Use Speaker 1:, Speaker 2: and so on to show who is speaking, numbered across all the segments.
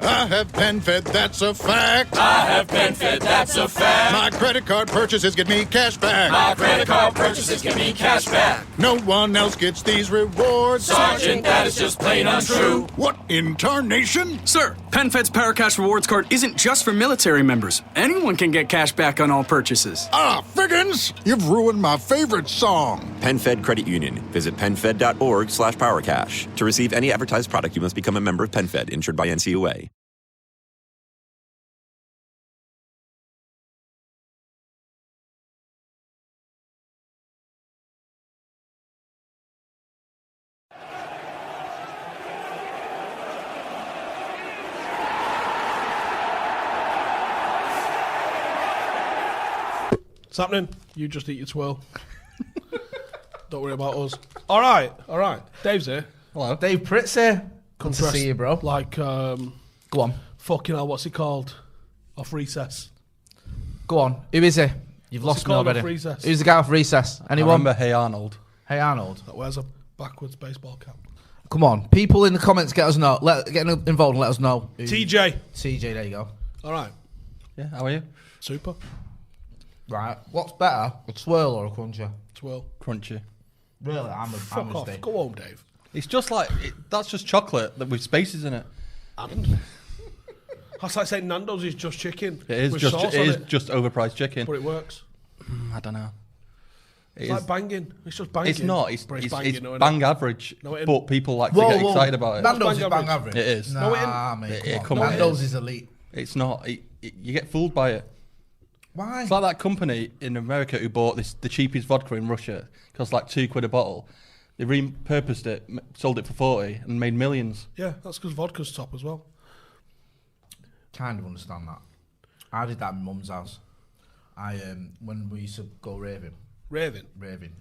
Speaker 1: I have PenFed, that's a fact.
Speaker 2: I have PenFed, that's a fact.
Speaker 1: My credit card purchases get me cash back.
Speaker 2: My credit card purchases give me cash back.
Speaker 1: No one else gets these rewards.
Speaker 2: Sergeant, that is just plain untrue.
Speaker 1: What in tarnation?
Speaker 3: Sir, PenFed's Paracash Rewards card isn't just for military members. Anyone can get cash back on all purchases.
Speaker 1: Ah, Figgins, you've ruined my favorite song.
Speaker 4: PenFed Credit Union. Visit penfed.org/powercash. To receive any advertised product, you must become a member of PenFed, insured by NCUA.
Speaker 5: What's happening? You just eat your twirl. Don't worry about us. All right. Dave's here.
Speaker 6: Hello. Dave Pritt's here. Good to
Speaker 5: Dressed
Speaker 6: see you, bro.
Speaker 5: Like,
Speaker 6: Go on.
Speaker 5: fucking hell, what's he called? Off recess.
Speaker 6: Go on. Who is he? You've
Speaker 5: What's
Speaker 6: lost
Speaker 5: he
Speaker 6: me
Speaker 5: called
Speaker 6: already.
Speaker 5: off recess?
Speaker 6: Who's the guy off recess? Anyone?
Speaker 7: I remember Hey Arnold.
Speaker 6: Hey, Arnold.
Speaker 5: That wears a backwards baseball cap.
Speaker 6: Come on. People in the comments get involved and let us know.
Speaker 5: TJ.
Speaker 6: TJ, there you go.
Speaker 5: All right.
Speaker 7: Yeah, how are you?
Speaker 5: Super.
Speaker 6: Right. What's better, a twirl or a cruncher?
Speaker 5: Twirl.
Speaker 7: Crunchy.
Speaker 6: Really? I'm
Speaker 5: Fuck
Speaker 6: a
Speaker 5: off.
Speaker 6: steak.
Speaker 5: Go home, Dave.
Speaker 7: It's just like, that's just chocolate with spaces in it.
Speaker 5: And that's like saying Nando's is just chicken.
Speaker 7: It is
Speaker 5: with
Speaker 7: just
Speaker 5: sauce
Speaker 7: it
Speaker 5: on
Speaker 7: is just overpriced chicken.
Speaker 5: But it works.
Speaker 7: I don't know.
Speaker 5: It's like banging. It's just banging.
Speaker 7: It's not. It's
Speaker 5: banging, no,
Speaker 7: bang average.
Speaker 5: No, it isn't.
Speaker 7: but people like to get excited about it.
Speaker 6: Nando's is
Speaker 5: Bang
Speaker 6: bang
Speaker 5: average.
Speaker 6: average.
Speaker 7: It is.
Speaker 6: Nah,
Speaker 5: No, it ain't.
Speaker 6: mate.
Speaker 7: Come on.
Speaker 6: Nando's is elite.
Speaker 7: It's not. You get fooled by it.
Speaker 6: Why?
Speaker 7: It's like that company in America who bought the cheapest vodka in Russia. Cost like £2 a bottle. They repurposed it, sold it for 40, and made millions.
Speaker 5: Yeah, that's because vodka's top as well.
Speaker 6: Kind of understand that. I did that in my mum's house. When we used to go raving, in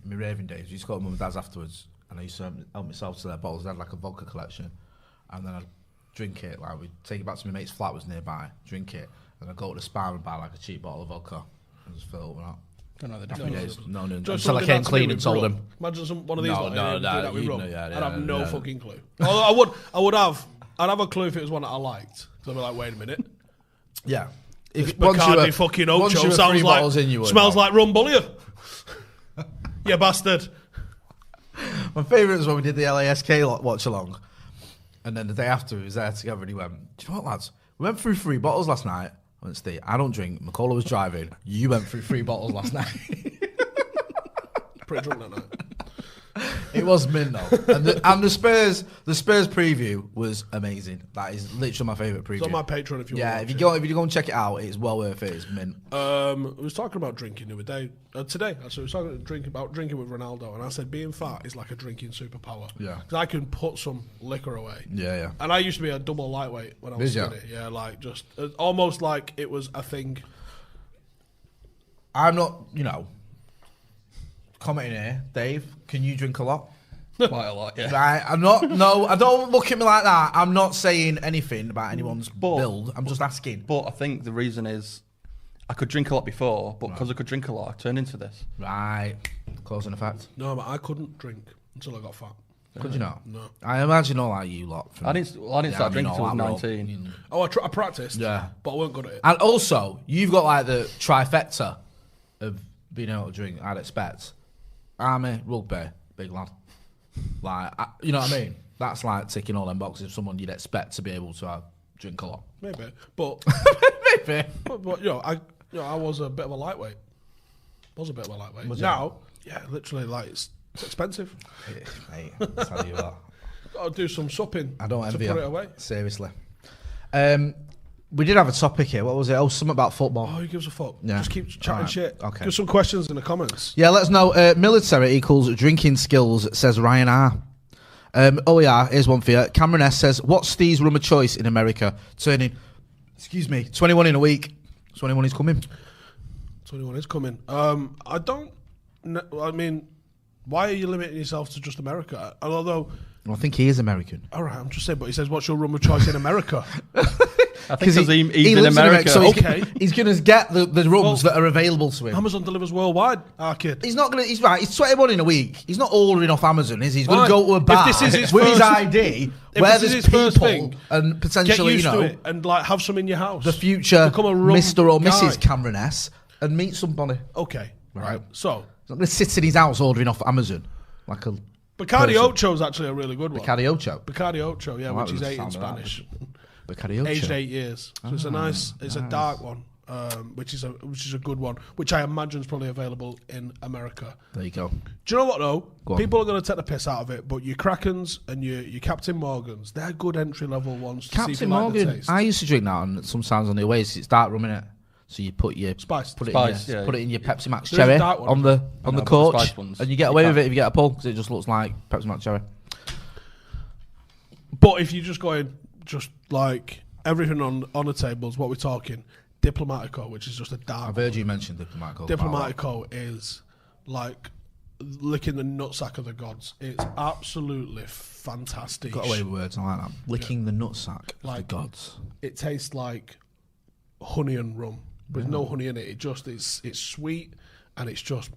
Speaker 6: my raving days, we used to go to mum and dad's afterwards, and I used to help myself to their bottles. They had like a vodka collection, and then I'd drink it. Like we'd take it back to my mate's flat, was nearby, drink it, and I'd go to the Spar and buy like a cheap bottle of vodka and just fill it with that.
Speaker 7: Don't know the
Speaker 6: Happy
Speaker 7: difference.
Speaker 6: days. No.
Speaker 5: Just
Speaker 6: Until I
Speaker 5: something
Speaker 6: came
Speaker 5: that's
Speaker 6: clean
Speaker 5: me
Speaker 6: and
Speaker 5: with
Speaker 6: told
Speaker 5: rum.
Speaker 6: him.
Speaker 5: Imagine one of these
Speaker 6: No,
Speaker 5: lot,
Speaker 6: no,
Speaker 5: do that with
Speaker 6: you
Speaker 5: rum.
Speaker 6: know, yeah,
Speaker 5: I'd have no
Speaker 6: yeah.
Speaker 5: fucking clue. Although I'd have a clue if it was one that I liked. Because I'd be like, wait a minute.
Speaker 6: Yeah.
Speaker 5: This Bacardi fucking Ocho sounds like, smells like rum bullion. You bastard.
Speaker 6: My favourite was when we did the LASK watch along, and then the day after we was there together, and he went, "Do you know what, lads? We went through 3 bottles last night." I went, "Steve, I don't drink. McCullough was driving. You went through 3 bottles last night."
Speaker 5: Pretty drunk that night.
Speaker 6: It was mint though, and the Spurs preview was amazing. That is literally my favourite preview.
Speaker 5: It's on my Patreon if you want.
Speaker 6: Yeah, if you go and check it out, it's well worth it. It's mint.
Speaker 5: We was talking about drinking the other day. Today, actually, we was talking about drinking with Ronaldo, and I said being fat is like a drinking superpower.
Speaker 6: Yeah.
Speaker 5: Because I can put some liquor away.
Speaker 6: Yeah.
Speaker 5: And I used to be a double lightweight when I was skinny. Yeah, like just almost like it was a thing.
Speaker 6: I'm not, commenting here, Dave. Can you drink a lot?
Speaker 7: Quite a lot, yeah.
Speaker 6: Right, I'm not. No, I don't look at me like that. I'm not saying anything about anyone's build. I'm just asking.
Speaker 7: But I think the reason is I could drink a lot before, but because I could drink a lot, I turned into this.
Speaker 6: Right, cause and effect.
Speaker 5: No, but I couldn't drink until I got fat.
Speaker 6: Could you not?
Speaker 5: No.
Speaker 6: I imagine all like you lot.
Speaker 7: I didn't start drinking until I was 19.
Speaker 5: Oh, I practiced.
Speaker 6: Yeah,
Speaker 5: but I weren't good at it.
Speaker 6: And also, you've got like the trifecta of being able to drink. I'd expect army, rugby, big lad. Like, you know what I mean? That's like ticking all them boxes of someone you'd expect to be able to drink a lot.
Speaker 5: Maybe, but
Speaker 6: maybe.
Speaker 5: But I was a bit of a lightweight. Now, yeah, literally, like it's expensive.
Speaker 6: Mate, I'll tell you what.
Speaker 5: Got to do some supping.
Speaker 6: I don't envy
Speaker 5: to put
Speaker 6: you.
Speaker 5: it away.
Speaker 6: Seriously. We did have a topic here. What was it? Oh, something about football.
Speaker 5: Oh, who gives a fuck?
Speaker 6: Yeah.
Speaker 5: Just keep chatting
Speaker 6: Right.
Speaker 5: shit.
Speaker 6: Okay.
Speaker 5: Give some questions in the comments.
Speaker 6: Yeah, let us know. Military equals drinking skills, says Ryan R. Here's one for you. Cameron S says, what's Steve's rum of choice in America? Turning, 21 in a week. 21 is coming.
Speaker 5: 21 is coming. I don't I mean, why are you limiting yourself to just America? Although...
Speaker 6: Well, I think he is American.
Speaker 5: All right, I'm just saying, but he says, what's your rum of choice in America?
Speaker 7: I think because he's in
Speaker 6: lives
Speaker 7: America.
Speaker 6: So
Speaker 5: Okay.
Speaker 6: he's going to get the rums that are available to him.
Speaker 5: Amazon delivers worldwide, our kid.
Speaker 6: He's not going to. He's right. He's 21 in a week. He's not ordering off Amazon, is he? He's going to go to a bar
Speaker 5: If this is his
Speaker 6: with his
Speaker 5: first-
Speaker 6: ID,
Speaker 5: if
Speaker 6: where
Speaker 5: this is
Speaker 6: there's
Speaker 5: his first
Speaker 6: people
Speaker 5: thing,
Speaker 6: and
Speaker 5: Get
Speaker 6: potentially,
Speaker 5: used
Speaker 6: you
Speaker 5: to
Speaker 6: know,
Speaker 5: it and like have some in your house.
Speaker 6: the future
Speaker 5: Become a rum
Speaker 6: Mr. or
Speaker 5: guy.
Speaker 6: Mrs. Cameron S. and meet somebody.
Speaker 5: Okay, right. So
Speaker 6: He's not going to sit in his house ordering off Amazon like a
Speaker 5: Bacardi
Speaker 6: person.
Speaker 5: Ocho is actually a really good one.
Speaker 6: Bacardi Ocho.
Speaker 5: Bacardi Ocho, yeah,
Speaker 6: I like
Speaker 5: which is
Speaker 6: the
Speaker 5: 8 in
Speaker 6: sound of that.
Speaker 5: Spanish.
Speaker 6: Bacardi Ocho.
Speaker 5: Aged 8 years. So it's a nice, a dark one, which is a good one, which I imagine is probably available in America.
Speaker 6: There you go.
Speaker 5: Do you know what though?
Speaker 6: Go on.
Speaker 5: People are going to take the piss out of it, but your Krakens and your Captain Morgans, they're good entry level ones. To see if
Speaker 6: Captain
Speaker 5: you like the
Speaker 6: Morgan.
Speaker 5: taste.
Speaker 6: I used to drink that, and sometimes on the way, it's dark rum in it. So you put your
Speaker 5: Spiced.
Speaker 6: put it
Speaker 7: Spiced,
Speaker 6: in your,
Speaker 7: yeah.
Speaker 6: put it in your Pepsi Max
Speaker 5: There is a
Speaker 6: cherry
Speaker 5: dark one.
Speaker 6: on the
Speaker 7: know, but the
Speaker 6: coach,
Speaker 7: spiced ones,
Speaker 6: and you get
Speaker 7: you
Speaker 6: away with
Speaker 7: can't.
Speaker 6: it if you get a pull because it just looks like Pepsi Max cherry.
Speaker 5: But if you're just going, just like everything on the tables, what we're talking, Diplomatico, which is just a dark.
Speaker 6: I've heard you mention Diplomatico.
Speaker 5: Diplomatico is like licking the nutsack of the gods. It's absolutely fantastic.
Speaker 6: Got away with words, I like that. Licking the nutsack of
Speaker 5: Like-
Speaker 6: the gods.
Speaker 5: It tastes like honey and rum. With no honey in it. It just it's sweet and it's just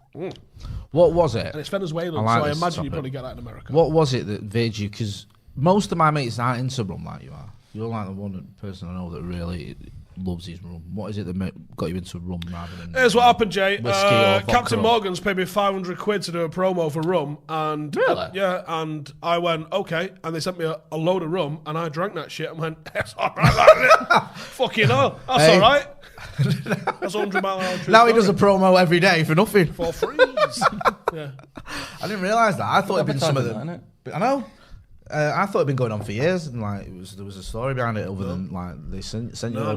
Speaker 6: What was it?
Speaker 5: and it's Venezuelan,
Speaker 6: I like
Speaker 5: so I
Speaker 6: this
Speaker 5: imagine you
Speaker 6: topic.
Speaker 5: probably get that in America.
Speaker 6: What was it that made you? Because most of my mates aren't into rum like you are. You're like the one person I know that really loves his rum. What is it that got you into rum rather than?
Speaker 5: Here's what happened, Jay.
Speaker 6: Whiskey or vodka
Speaker 5: Captain
Speaker 6: rum?
Speaker 5: Morgan's paid me 500 quid to do a promo for rum, and
Speaker 6: Really?
Speaker 5: yeah, and I went okay, and they sent me a load of rum, and I drank that shit and went, that's all right, fucking hell, that's
Speaker 6: Hey.
Speaker 5: all right. That's 100 mile an hour.
Speaker 6: Now he does a promo every day for nothing.
Speaker 5: for free. Yeah.
Speaker 6: I didn't realise that. I thought it'd been some of
Speaker 7: Advertising
Speaker 6: them.
Speaker 7: that, innit?
Speaker 6: I know. I thought it'd been going on for years, and like there was a story behind it. Other than like they sent you.
Speaker 5: No,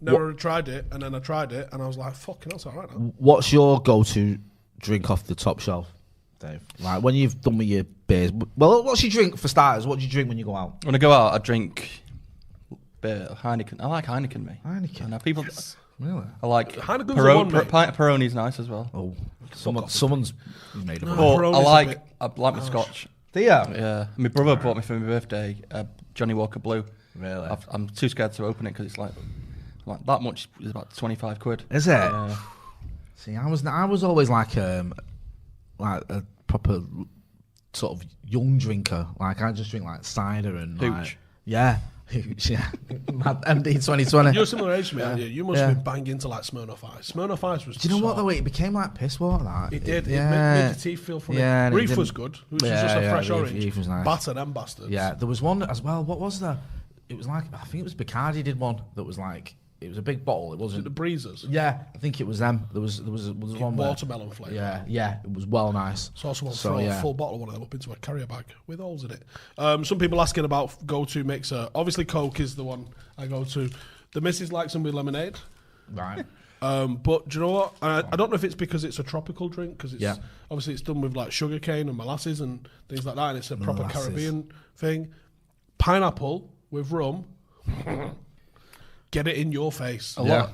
Speaker 5: never tried it, and then I tried it, and I was like, fucking, that's all right now.
Speaker 6: What's your go-to drink off the top shelf, Dave? Like when you've done with your beers. Well, what's your drink for starters? What do you drink when you go out?
Speaker 7: When I go out, I drink beer, Heineken. I like Heineken, mate.
Speaker 6: Heineken?
Speaker 7: I know people.
Speaker 6: Really?
Speaker 7: I like
Speaker 5: Heineken's the one, mate.
Speaker 7: pint of Peroni's nice as well.
Speaker 6: Oh, someone's made of it.
Speaker 5: No.
Speaker 7: Or
Speaker 5: Peroni's
Speaker 7: I
Speaker 5: a
Speaker 7: like
Speaker 5: bit
Speaker 7: my Scotch.
Speaker 6: Do you?
Speaker 7: Yeah, my brother bought me for my birthday Johnny Walker Blue.
Speaker 6: Really?
Speaker 7: I'm too scared to open it because it's like that much is about 25 quid.
Speaker 6: Is it?
Speaker 7: Yeah.
Speaker 6: See, I was always like a proper sort of young drinker. Like I just drink like cider and
Speaker 7: Hooch.
Speaker 6: like, yeah, hooch, yeah. Mad MD 2020.
Speaker 5: You're similar age to me, aren't you? You must
Speaker 6: Yeah.
Speaker 5: have been banged into like Smirnoff Ice. Smirnoff Ice was.
Speaker 6: Do you know what
Speaker 5: sort-
Speaker 6: though? It became like piss water. That
Speaker 5: It did.
Speaker 6: Yeah.
Speaker 5: It made your teeth feel funny.
Speaker 6: Yeah, and it
Speaker 5: Reef
Speaker 6: didn't-
Speaker 5: was good. Which was
Speaker 6: Yeah,
Speaker 5: just a
Speaker 6: yeah,
Speaker 5: fresh
Speaker 6: Reef-
Speaker 5: orange.
Speaker 6: Reef was nice.
Speaker 5: Batter them bastards.
Speaker 6: Yeah, there was one as well. What was that? It was like I think it was Bacardi did one that was like it was a big bottle. It
Speaker 5: Was it
Speaker 6: wasn't.
Speaker 5: the breezers?
Speaker 6: Yeah, I think it was them. There was one where-
Speaker 5: Watermelon flavour.
Speaker 6: Yeah, it was well nice.
Speaker 5: Saw someone
Speaker 6: So,
Speaker 5: throw
Speaker 6: yeah.
Speaker 5: a full bottle of one of them up into a carrier bag with holes in it. Some people asking about go-to mixer. Obviously, Coke is the one I go to. The missus likes them with lemonade.
Speaker 6: Right.
Speaker 5: But do you know what? I don't know if it's because it's a tropical drink, because it's
Speaker 6: Yeah.
Speaker 5: obviously it's done with like sugarcane and molasses and things like that, and it's a proper
Speaker 6: Molasses.
Speaker 5: Caribbean thing. Pineapple with rum. Get it in your face.
Speaker 7: A lot.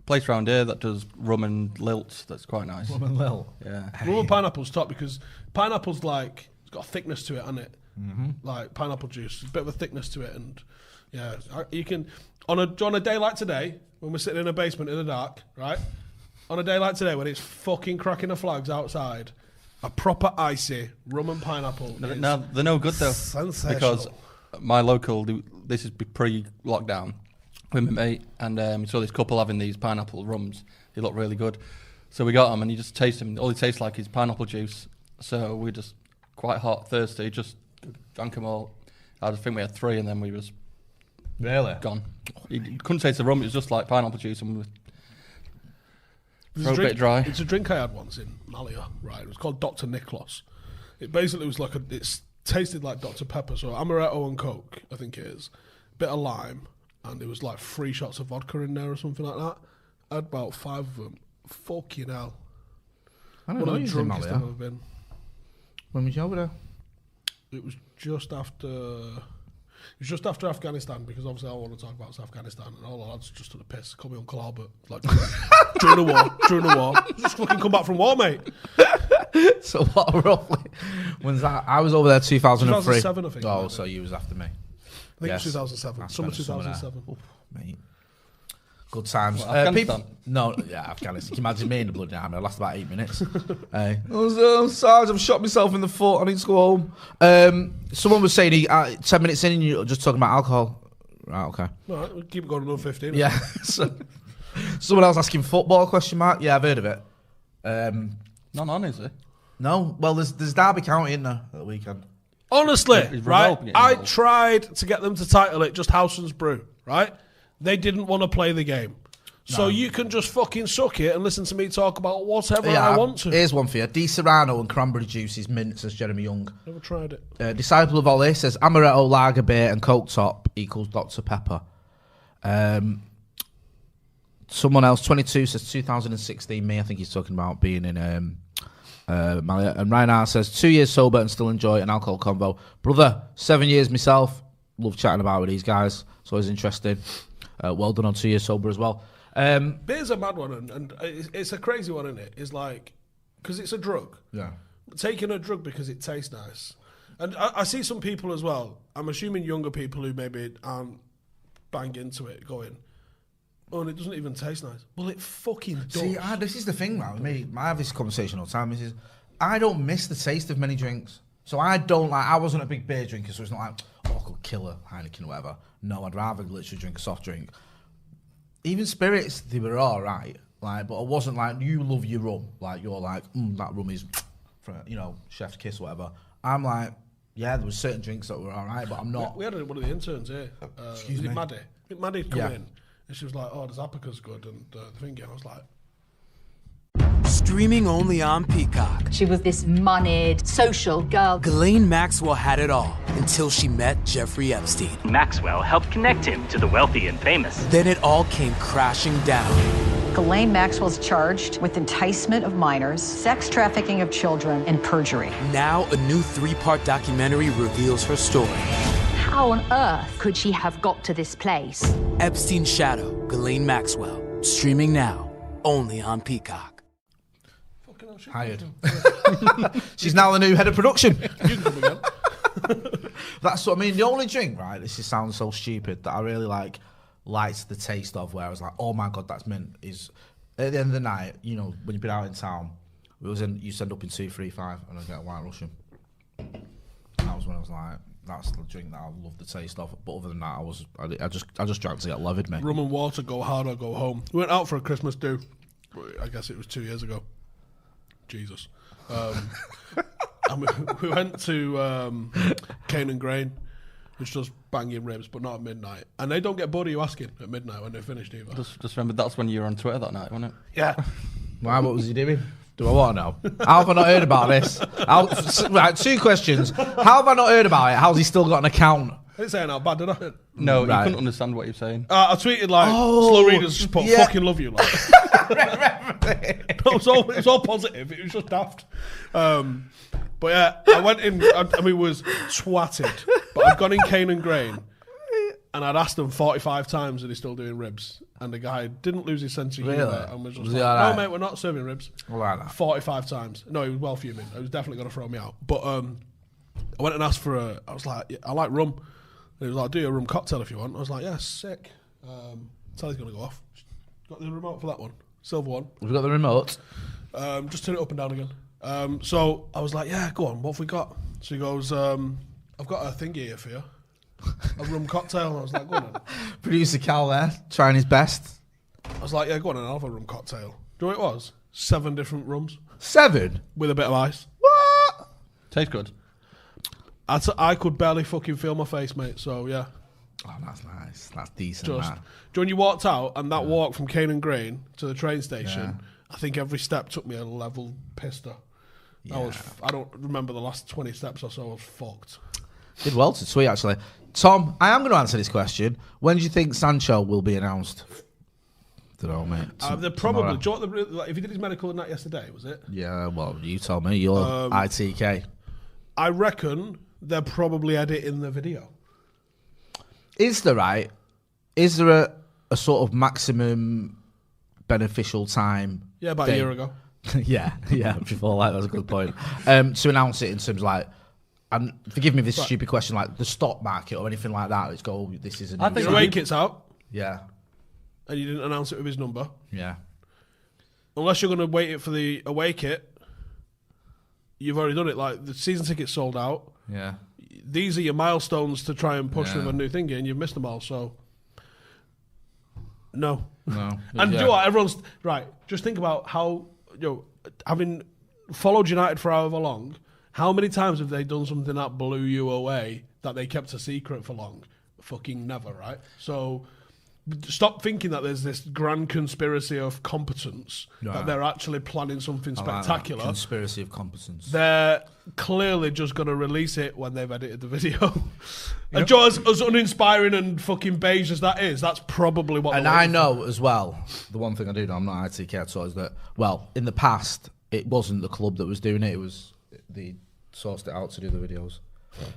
Speaker 7: Place around here that does rum and lilt. That's quite nice.
Speaker 6: Rum and Lil.
Speaker 7: Yeah.
Speaker 5: Rum and pineapple's top because pineapple's like it's got a thickness to it, hasn't it?
Speaker 6: Mm-hmm.
Speaker 5: Like pineapple juice, a bit of a thickness to it, and yeah, you can on a day like today when we're sitting in a basement in the dark, right? On a day like today when it's fucking cracking the flags outside, a proper icy rum and pineapple. is
Speaker 7: No, they're no good though.
Speaker 5: sensational.
Speaker 7: Because my local, this is pre-lockdown with my mate, and we saw this couple having these pineapple rums. They look really good. So we got them, and you just taste them. All they taste like is pineapple juice. So we just, quite hot, thirsty, just drank them all. I think we had 3, and then we was
Speaker 6: Really?
Speaker 7: gone. You couldn't taste the rum, it was just like pineapple juice, and we
Speaker 5: There's
Speaker 7: throat a bit dry.
Speaker 5: It's a drink I had once in Malia, right? It was called Dr. Nicholas. It basically was like it's tasted like Dr. Pepper, so amaretto and Coke, I think it is. Bit of lime, and there was like 3 shots of vodka in there or something like that. I had about 5 of them. Fucking hell.
Speaker 6: I don't
Speaker 5: One
Speaker 6: know.
Speaker 5: of the
Speaker 6: You was in
Speaker 5: drunkest I've
Speaker 6: Malia.
Speaker 5: ever been.
Speaker 6: When was you over there?
Speaker 5: It was just after. It was just after Afghanistan, because obviously I want to talk about Afghanistan, and all the lads just took the piss. Call me Uncle Albert. Like during the war. Just fucking come back from war, mate.
Speaker 6: So what roughly? When's that? I was over there 2003.
Speaker 5: 2007, I think.
Speaker 6: Oh, so you was after me.
Speaker 5: I think it's 2007. Summer 2007.
Speaker 6: Oof, mate. Good times.
Speaker 7: Afghanistan?
Speaker 6: Afghanistan. Can you imagine me in the bloody army? I last about 8 minutes. Sarge, I've shot myself in the foot. I need to go home. Someone was saying 10 minutes in and you're just talking about alcohol. Right, okay.
Speaker 5: All right, we'll keep going another 15.
Speaker 6: Yeah. Someone else asking football, question mark? Yeah, I've heard of it.
Speaker 7: Not on, is it?
Speaker 6: No. Well, there's Derby County in there at the weekend.
Speaker 5: Honestly,
Speaker 7: Is
Speaker 5: right?
Speaker 7: Revolve getting
Speaker 5: I
Speaker 7: involved?
Speaker 5: tried to get them to title it just Howson's Brew, right? They didn't want to play the game. So you can just fucking suck it and listen to me talk about whatever I want to.
Speaker 6: Here's one for you. Di Serrano and cranberry juice is mint, says Jeremy Young.
Speaker 5: Never tried it.
Speaker 6: Disciple of Ollie says Amaretto, Lager Beer and Coke Top equals Dr. Pepper. Someone else, 22, says 2016. Me, I think he's talking about being in Malia. And Reinhard says 2 years sober and still enjoy an alcohol convo. Brother, 7 years myself. Love chatting about with these guys. It's always interesting. Well done on 2 years sober as well.
Speaker 5: Beer's a mad one, and it's a crazy one, isn't it? It's like, because it's a drug.
Speaker 6: Yeah.
Speaker 5: Taking a drug because it tastes nice. And I see some people as well, I'm assuming younger people who maybe aren't bang into it, going, oh, and it doesn't even taste nice. Well, it fucking does.
Speaker 6: See, this is the thing, man. With me, I have this conversation all the time. Is I don't miss the taste of many drinks. So I wasn't a big beer drinker, so it's not like, oh, I could kill a Heineken or whatever. No, I'd rather literally drink a soft drink. Even spirits, they were all right. Like, but I wasn't like, you love your rum. Like, you're like, that rum is, for, chef's kiss or whatever. I'm like, yeah, there were certain drinks that were all right, but I'm not.
Speaker 5: We had one of the interns here.
Speaker 6: Excuse me?
Speaker 5: Maddie. I think Maddie'd come in, and she was like, oh, does Apica's good? And the thing, I was like,
Speaker 8: Streaming only on Peacock.
Speaker 9: She was this moneyed, social girl.
Speaker 8: Ghislaine Maxwell had it all until she met Jeffrey Epstein.
Speaker 10: Maxwell helped connect him to the wealthy and famous.
Speaker 8: Then it all came crashing down.
Speaker 9: Ghislaine Maxwell's charged with enticement of minors, sex trafficking of children, and perjury.
Speaker 8: Now a new 3-part documentary reveals her story.
Speaker 11: How on earth could she have got to this place?
Speaker 8: Epstein's Shadow, Ghislaine Maxwell. Streaming now, only on Peacock.
Speaker 6: Hired. She's now the new head of production.
Speaker 5: you can come again.
Speaker 6: That's what I mean. The only drink, right? This sounds so stupid that I really liked the taste of. Where I was like, oh my god, that's mint. Is at the end of the night, when you've been out in town, you end up in 235 and I get a White Russian. That was when I was like, that's the drink that I love the taste of. But other than that, I just drank to get levered, mate.
Speaker 5: Rum and water, go hard or go home. We went out for a Christmas do. I guess it was 2 years ago. Jesus. And we went to Cane and Grain, which does banging ribs, but not at midnight. And they don't get bored of you asking at midnight when they're finished either.
Speaker 7: Just remember, that's when you were on Twitter that night, wasn't it?
Speaker 5: Yeah.
Speaker 6: Why? What was he doing? Do I want to know? How have I not heard about this? Right, 2 questions. How have I not heard about it? How's he still got an account?
Speaker 5: I didn't say it out bad, did I?
Speaker 7: No, you couldn't understand what you're saying.
Speaker 5: I tweeted slow readers just put fucking love you. It was all positive. It was just daft. But yeah, I went in. I was twatted. But I'd gone in Cane and Grain, and I'd asked them 45 times, and he's still doing ribs. And the guy didn't lose his sense of humour. And was just like, no, mate, we're not serving ribs. 45 times. No, he was well fuming. He was definitely going to throw me out. But I went and asked for I was like, I like rum. And he was like, do a rum cocktail if you want. I was like, yeah, sick. Telly's going to go off. Got the remote for that one. Silver one.
Speaker 6: We've got the remote.
Speaker 5: Just turn it up and down again. So I was like, yeah, go on. What have we got? So he goes, I've got a thingy here for you. A rum cocktail. And I was like, go on then.
Speaker 6: Producer Cal there, trying his best.
Speaker 5: I was like, yeah, go on then. I'll have a rum cocktail. Do you know what it was? 7 different rums.
Speaker 6: 7?
Speaker 5: With a bit of ice.
Speaker 6: What?
Speaker 7: Tastes good.
Speaker 5: I could barely fucking feel my face, mate. So, yeah.
Speaker 6: Oh, that's nice. That's decent,
Speaker 5: Do you
Speaker 6: man.
Speaker 5: know when you walked out and that walk from Cane and Grain to the train station, I think every step took me a level pister.
Speaker 6: Yeah.
Speaker 5: I don't remember the last 20 steps or so. I was fucked.
Speaker 6: Did well to tweet, actually. Tom, I am going to answer this question. When do you think Sancho will be announced? Don't know, mate.
Speaker 5: They're probably... Do you know what if he did his medical and that yesterday, was it?
Speaker 6: Yeah, well, you tell me. You're ITK.
Speaker 5: I reckon they're probably editing the video.
Speaker 6: Is there a sort of maximum beneficial time?
Speaker 5: Yeah, about
Speaker 6: thing?
Speaker 5: a year ago.
Speaker 6: yeah, before that was a good point. To announce it in terms of And forgive me this stupid question, like the stock market or anything like that. Let's go. This is
Speaker 5: the away kit's out.
Speaker 6: Yeah.
Speaker 5: And you didn't announce it with his number.
Speaker 6: Yeah.
Speaker 5: Unless you're going to wait it for the away kit, you've already done it. Like the season ticket's sold out.
Speaker 6: Yeah.
Speaker 5: These are your milestones to try and push with a new thing, and you've missed them all. So, no. And do you know what? Everyone's right. Just think about how having followed United for however long, how many times have they done something that blew you away that they kept a secret for long? Fucking never, right? So. Stop thinking that there's this grand conspiracy of competence, that they're actually planning something spectacular.
Speaker 6: Conspiracy of competence.
Speaker 5: They're clearly just going to release it when they've edited the video. And Joe, as uninspiring and fucking beige as that is, that's probably what.
Speaker 6: And I know as well, the one thing I do know, I'm not ITK at all, is that, well, in the past, it wasn't the club that was doing it, it was they sourced it out to do the videos.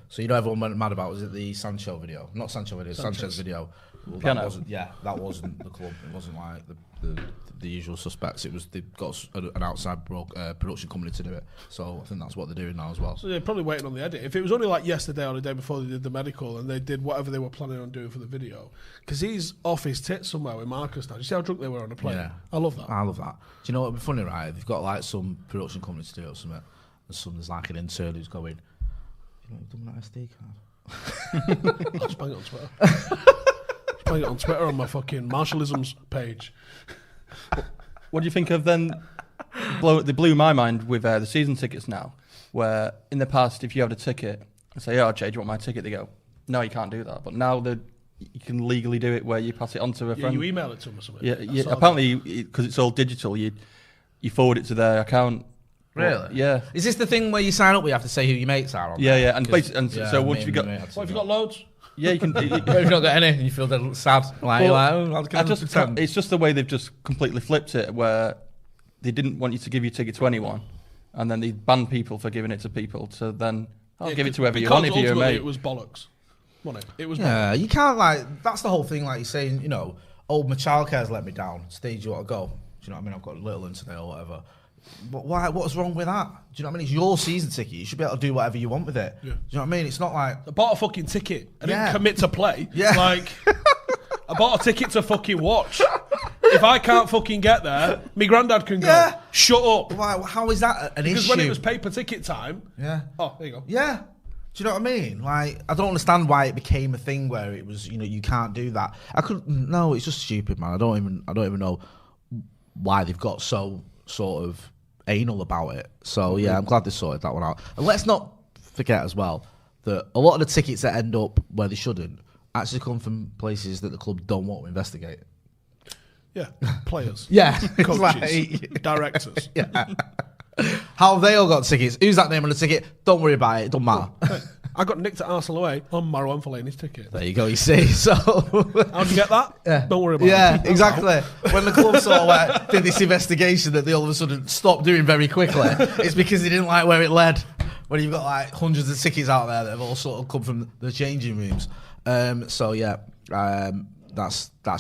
Speaker 6: So everyone went mad about, was it the Sancho video? Not Sancho video, Sanchez video. Well, that wasn't the club. It wasn't like the usual suspects. It was they've got an outside production company to do it. So I think that's what they're doing now as well.
Speaker 5: So they're probably waiting on the edit. If it was only like yesterday or the day before they did the medical and they did whatever they were planning on doing for the video, because he's off his tits somewhere with Marcus now. Do you see how drunk they were on the plane?
Speaker 6: Yeah.
Speaker 5: I love that.
Speaker 6: I love that. Do you know what would be funny, right? They've got like some production company to do it or something, and there's like an intern who's going, "You know, you've done that SD card."
Speaker 5: I'll just bang it on Twitter. Playing it on Twitter on my fucking Marshallisms page.
Speaker 7: What do you think of then? They blew my mind with the season tickets now, where in the past, if you had a ticket and say, "Oh, Jay, do you want my ticket?" They go, "No, you can't do that." But now you can legally do it where you pass it on to a friend.
Speaker 5: You email it to them or something.
Speaker 7: Yeah. Apparently, because it's all digital, you forward it to their account.
Speaker 6: Really?
Speaker 7: Yeah.
Speaker 6: Is this the thing where you sign up? Where you have to say who your mates are on?
Speaker 7: Yeah. And so once you got,
Speaker 5: what have you got loads?
Speaker 7: Yeah, you can.
Speaker 6: If you've not got any, and you feel dead sad.
Speaker 7: It's just the way they've just completely flipped it, where they didn't want you to give your ticket to anyone, and then they banned people for giving it to people. So then I'll give it to whoever you want if you're a mate.
Speaker 5: It was bollocks. Wasn't it? It was.
Speaker 6: Yeah, you can't that's the whole thing. Like you're saying, my childcare's let me down. Stage you want to go. Do you know what I mean? I've got a little one today or whatever. But why? What's wrong with that? Do you know what I mean? It's your season ticket. You should be able to do whatever you want with it. Yeah. Do you know what I mean? It's not like
Speaker 5: I bought a fucking ticket. I didn't commit to play.
Speaker 6: Yeah.
Speaker 5: Like I bought a ticket to fucking watch. If I can't fucking get there, my granddad can go.
Speaker 6: Yeah.
Speaker 5: Shut up.
Speaker 6: Why? How is that an issue?
Speaker 5: Because when it was paper ticket time.
Speaker 6: Yeah.
Speaker 5: Oh, there you go.
Speaker 6: Yeah. Do you know what I mean? Like, I don't understand why it became a thing where it was, you can't do that. No, it's just stupid, man. I don't even know why they've got so sort of anal about it. So yeah, I'm glad they sorted that one out. And let's not forget as well that a lot of the tickets that end up where they shouldn't actually come from places that the club don't want to investigate.
Speaker 5: Yeah, players.
Speaker 6: Yeah,
Speaker 5: coaches, directors.
Speaker 6: Yeah. How have they all got tickets? Who's that name on the ticket? Don't worry about it. It don't matter.
Speaker 5: I got nicked at Arsenal away on Marwan Fellaini's ticket.
Speaker 6: There you go, you see. So
Speaker 5: how'd you get that?
Speaker 6: Yeah.
Speaker 5: Don't worry about it.
Speaker 6: Yeah, exactly. When the club sort of did this investigation that they all of a sudden stopped doing very quickly, it's because they didn't like where it led. When you've got like hundreds of tickets out there that have all sort of come from the changing rooms. That's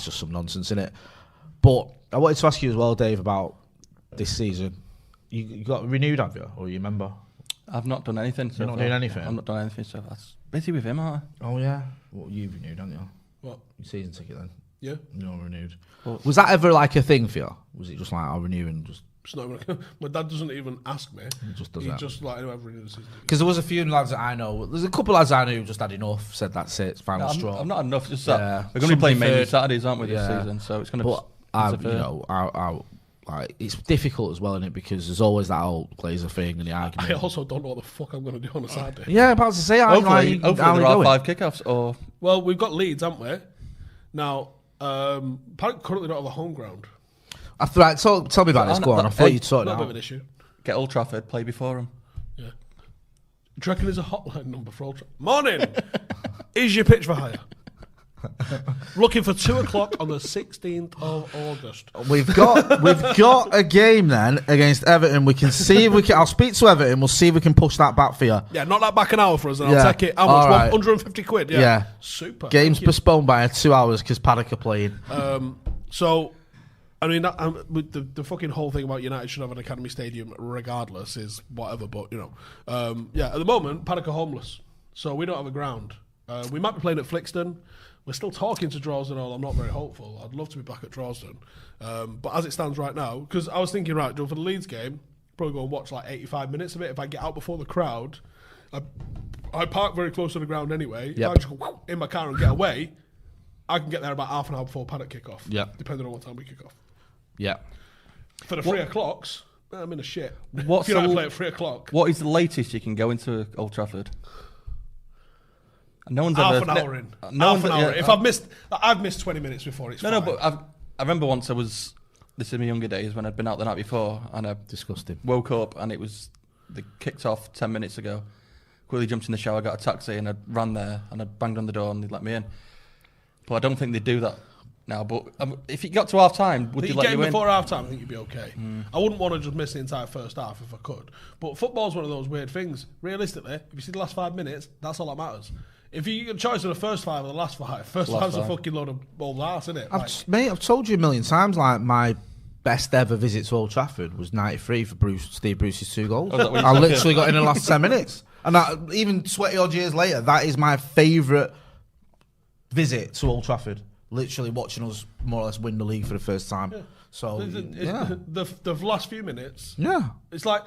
Speaker 6: just some nonsense, isn't it? But I wanted to ask you as well, Dave, about this season. You got renewed, have you? Or you remember?
Speaker 7: I've not done anything.
Speaker 6: You're not doing anything?
Speaker 7: I've not done anything, so that's busy with him, aren't
Speaker 6: I? Oh, yeah. Well, you've renewed, haven't you?
Speaker 5: What?
Speaker 6: Your season ticket, then?
Speaker 5: Yeah.
Speaker 6: You're not renewed. Was that ever like a thing for you? Was it just like, I'll renew and just...
Speaker 5: It's not even, my dad doesn't even ask me.
Speaker 6: He just does
Speaker 5: that.
Speaker 6: He
Speaker 5: just like, I've renewed the season ticket.
Speaker 6: Because there was a few lads that I know. There's a couple of lads I knew who just had enough, said that's it, it's final straw.
Speaker 7: I'm not enough, just that. We're going to be playing mainly Saturdays, aren't we, this season? So it's going to...
Speaker 6: Like, it's difficult as well, isn't it? Because there's always that old Glazer thing and the argument.
Speaker 5: I also don't know what the fuck I'm going to do on a Saturday.
Speaker 6: Yeah, I'm about to say.
Speaker 7: Hopefully there are 5 kickoffs. Or
Speaker 5: well, we've got Leeds, haven't we? Now, currently don't have a home ground.
Speaker 6: Right, tell me about this. Go on. I thought you'd sort it out.
Speaker 5: A bit of an issue.
Speaker 7: Get Old Trafford, play before them.
Speaker 5: Yeah. Do you reckon there's a hotline number for Old Trafford? Morning. Is your pitch for hire? Looking for 2:00 on the 16th of August.
Speaker 6: We've got a game then against Everton. We can see if we can. I'll speak to Everton. We'll see if we can push that back for you.
Speaker 5: Yeah, knock that back an hour for us, and I'll take it. How much? Right. 150 quid. Yeah. Super.
Speaker 6: Game's postponed by 2 hours because Paddock are playing.
Speaker 5: So I mean, with the fucking whole thing about United should have an academy stadium regardless is whatever, but, you know. At the moment, Paddock are homeless, so we don't have a ground. We might be playing at Flixton. We're still talking to Droylsden, I'm not very hopeful. I'd love to be back at Droylsden. But as it stands right now, because I was thinking, right, for the Leeds game, probably go and watch like 85 minutes of it. If I get out before the crowd, I park very close to the ground anyway. Yep. I just go in my car and get away. I can get there about half an hour before Paddock kick off.
Speaker 6: Yeah.
Speaker 5: Depending on what time we kick off.
Speaker 6: Yeah.
Speaker 5: For the 3 o'clocks, I'm in a shit. If you don't play at 3 o'clock.
Speaker 7: What is the latest you can go into Old Trafford? No one's
Speaker 5: half
Speaker 7: ever,
Speaker 5: an hour in.
Speaker 7: No
Speaker 5: half an hour. If I've missed 20 minutes before. It's fine.
Speaker 7: but I remember once this is my younger days when I'd been out the night before and I
Speaker 6: disgusting.
Speaker 7: Woke up and they kicked off 10 minutes ago. Quickly jumped in the shower, got a taxi, and I ran there and I banged on the door and they let me in. But I don't think they do that now. But if it got to half time, would they let you in?
Speaker 5: Before half time, I think you'd be okay. I wouldn't want to just miss the entire first half if I could. But football's one of those weird things. Realistically, if you see the last 5 minutes, that's all that matters. If you get a choice of the first 5 or the last 5, first five's a fucking load of old arse, isn't it?
Speaker 6: Mate, I've told you a million times, like, my best ever visit to Old Trafford was 93 for Steve Bruce's 2 goals. I literally got in the last 10 minutes. And even sweaty odd years later, that is my favourite visit to Old Trafford. Literally watching us more or less win the league for the first time. Yeah. So,
Speaker 5: the last few minutes.
Speaker 6: Yeah.
Speaker 5: It's like,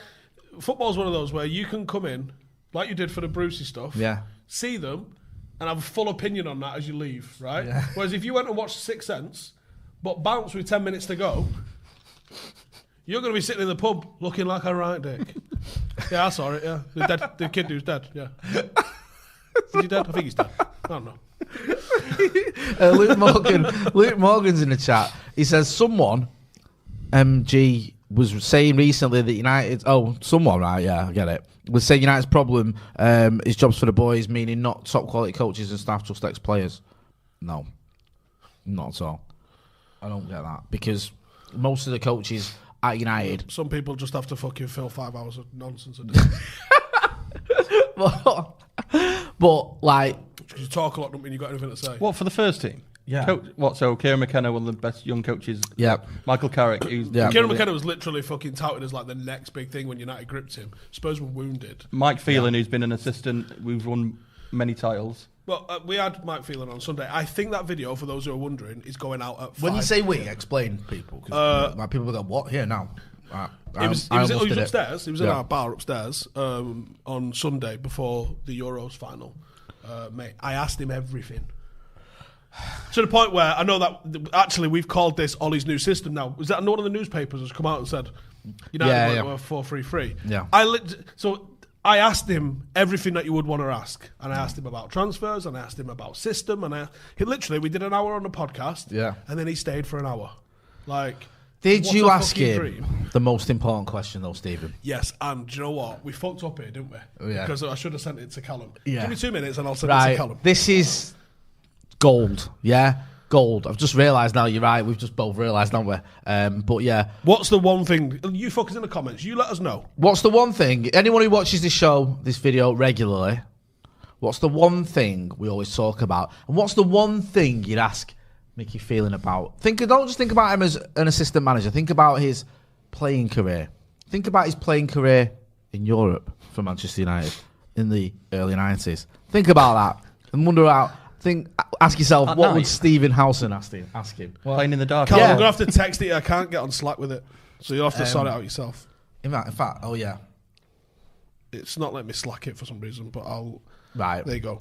Speaker 5: football's one of those where you can come in, like you did for the Brucey stuff.
Speaker 6: Yeah.
Speaker 5: See them, and have a full opinion on that as you leave, right? Yeah. Whereas if you went and watched Sixth Sense, but bounce with 10 minutes to go, you're going to be sitting in the pub looking like a right dick. Yeah, I saw it, yeah. The kid who's dead, yeah. Is he dead? I think he's dead. I don't know.
Speaker 6: Luke Morgan's in the chat. He says, someone, MG, was saying recently that United... Oh, someone, right, yeah, I get it. Was saying United's problem is jobs for the boys, meaning not top quality coaches and staff, just ex-players. No, not at all. I don't get that. Because most of the coaches at United...
Speaker 5: Some people just have to fucking fill 5 hours of nonsense a day.
Speaker 6: But, like...
Speaker 5: You talk a lot, don't mean you got anything to say.
Speaker 7: What, for the first team?
Speaker 6: Yeah.
Speaker 7: So Kieran McKenna, one of the best young coaches.
Speaker 6: Yeah.
Speaker 7: Michael Carrick.
Speaker 5: Kieran McKenna was literally fucking touted as like the next big thing when United gripped him. Spurs were wounded.
Speaker 7: Mike Phelan, who's been an assistant, we've won many titles.
Speaker 5: Well, we had Mike Phelan on Sunday. I think that video, for those who are wondering, is going out at 5.
Speaker 6: When you say we, explain people. Because people go, what? Here now.
Speaker 5: He was upstairs. He was in our bar upstairs on Sunday before the Euros final. Mate, I asked him everything. To the point where I know that actually we've called this Ollie's new system now. Was that one of the newspapers has come out and said United were 4-3-3?
Speaker 6: Yeah.
Speaker 5: So I asked him everything that you would want to ask, and I asked him about transfers, and I asked him about system, and we did an hour on the podcast, and then he stayed for an hour. Like,
Speaker 6: did you ask him the most important question though, Stephen?
Speaker 5: Yes, and do you know what? We fucked up here, didn't we?
Speaker 6: Oh, yeah.
Speaker 5: Because I should have sent it to Callum.
Speaker 6: Yeah.
Speaker 5: Give me 2 minutes and I'll send it to Callum.
Speaker 6: This is gold, yeah? Gold. I've just realised now, you're right, we've just both realised, haven't we? But yeah.
Speaker 5: What's the one thing, you fuckers in the comments, you let us know.
Speaker 6: What's the one thing, anyone who watches this show, this video regularly, what's the one thing we always talk about? And what's the one thing you'd ask Mickey Phelan about? Don't just think about him as an assistant manager, think about his playing career. Think about his playing career in Europe for Manchester United in the early 90s. Think about that and wonder out. Ask yourself, what would Stephen Howson ask him?
Speaker 7: Playing in the dark.
Speaker 5: Callum, I'm going to have to text it. I can't get on Slack with it. So you'll have to sort it out yourself.
Speaker 6: In fact, oh yeah.
Speaker 5: It's not letting me Slack it for some reason, but I'll...
Speaker 6: Right.
Speaker 5: There you go.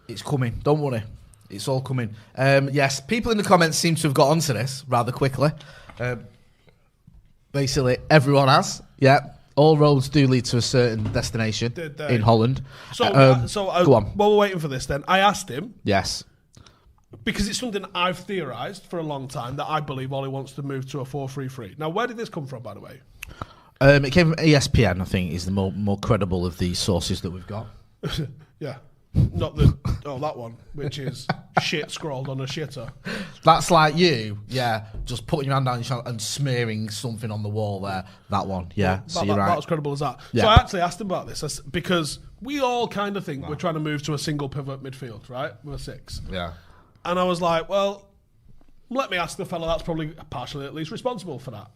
Speaker 6: It's coming. Don't worry. It's all coming. Yes, people in the comments seem to have got onto this rather quickly. Basically, everyone has. Yeah. All roads do lead to a certain destination in Holland.
Speaker 5: So
Speaker 6: go on.
Speaker 5: While we're waiting for this then, I asked him.
Speaker 6: Yes.
Speaker 5: Because it's something I've theorised for a long time that I believe Ollie wants to move to a 4-3-3. Now, where did this come from, by the way?
Speaker 6: It came from ESPN, I think, is the more credible of the sources that we've got.
Speaker 5: Yeah. Not that one, which is shit scrawled on a shitter.
Speaker 6: That's like you, just putting your hand down and smearing something on the wall there. That one, yeah. So you're right.
Speaker 5: About as credible as that. Yeah. So I actually asked him about this because we all kind of think we're trying to move to a single pivot midfield, right? We're 6.
Speaker 6: Yeah.
Speaker 5: And I was like, well, let me ask the fella that's probably partially at least responsible for that.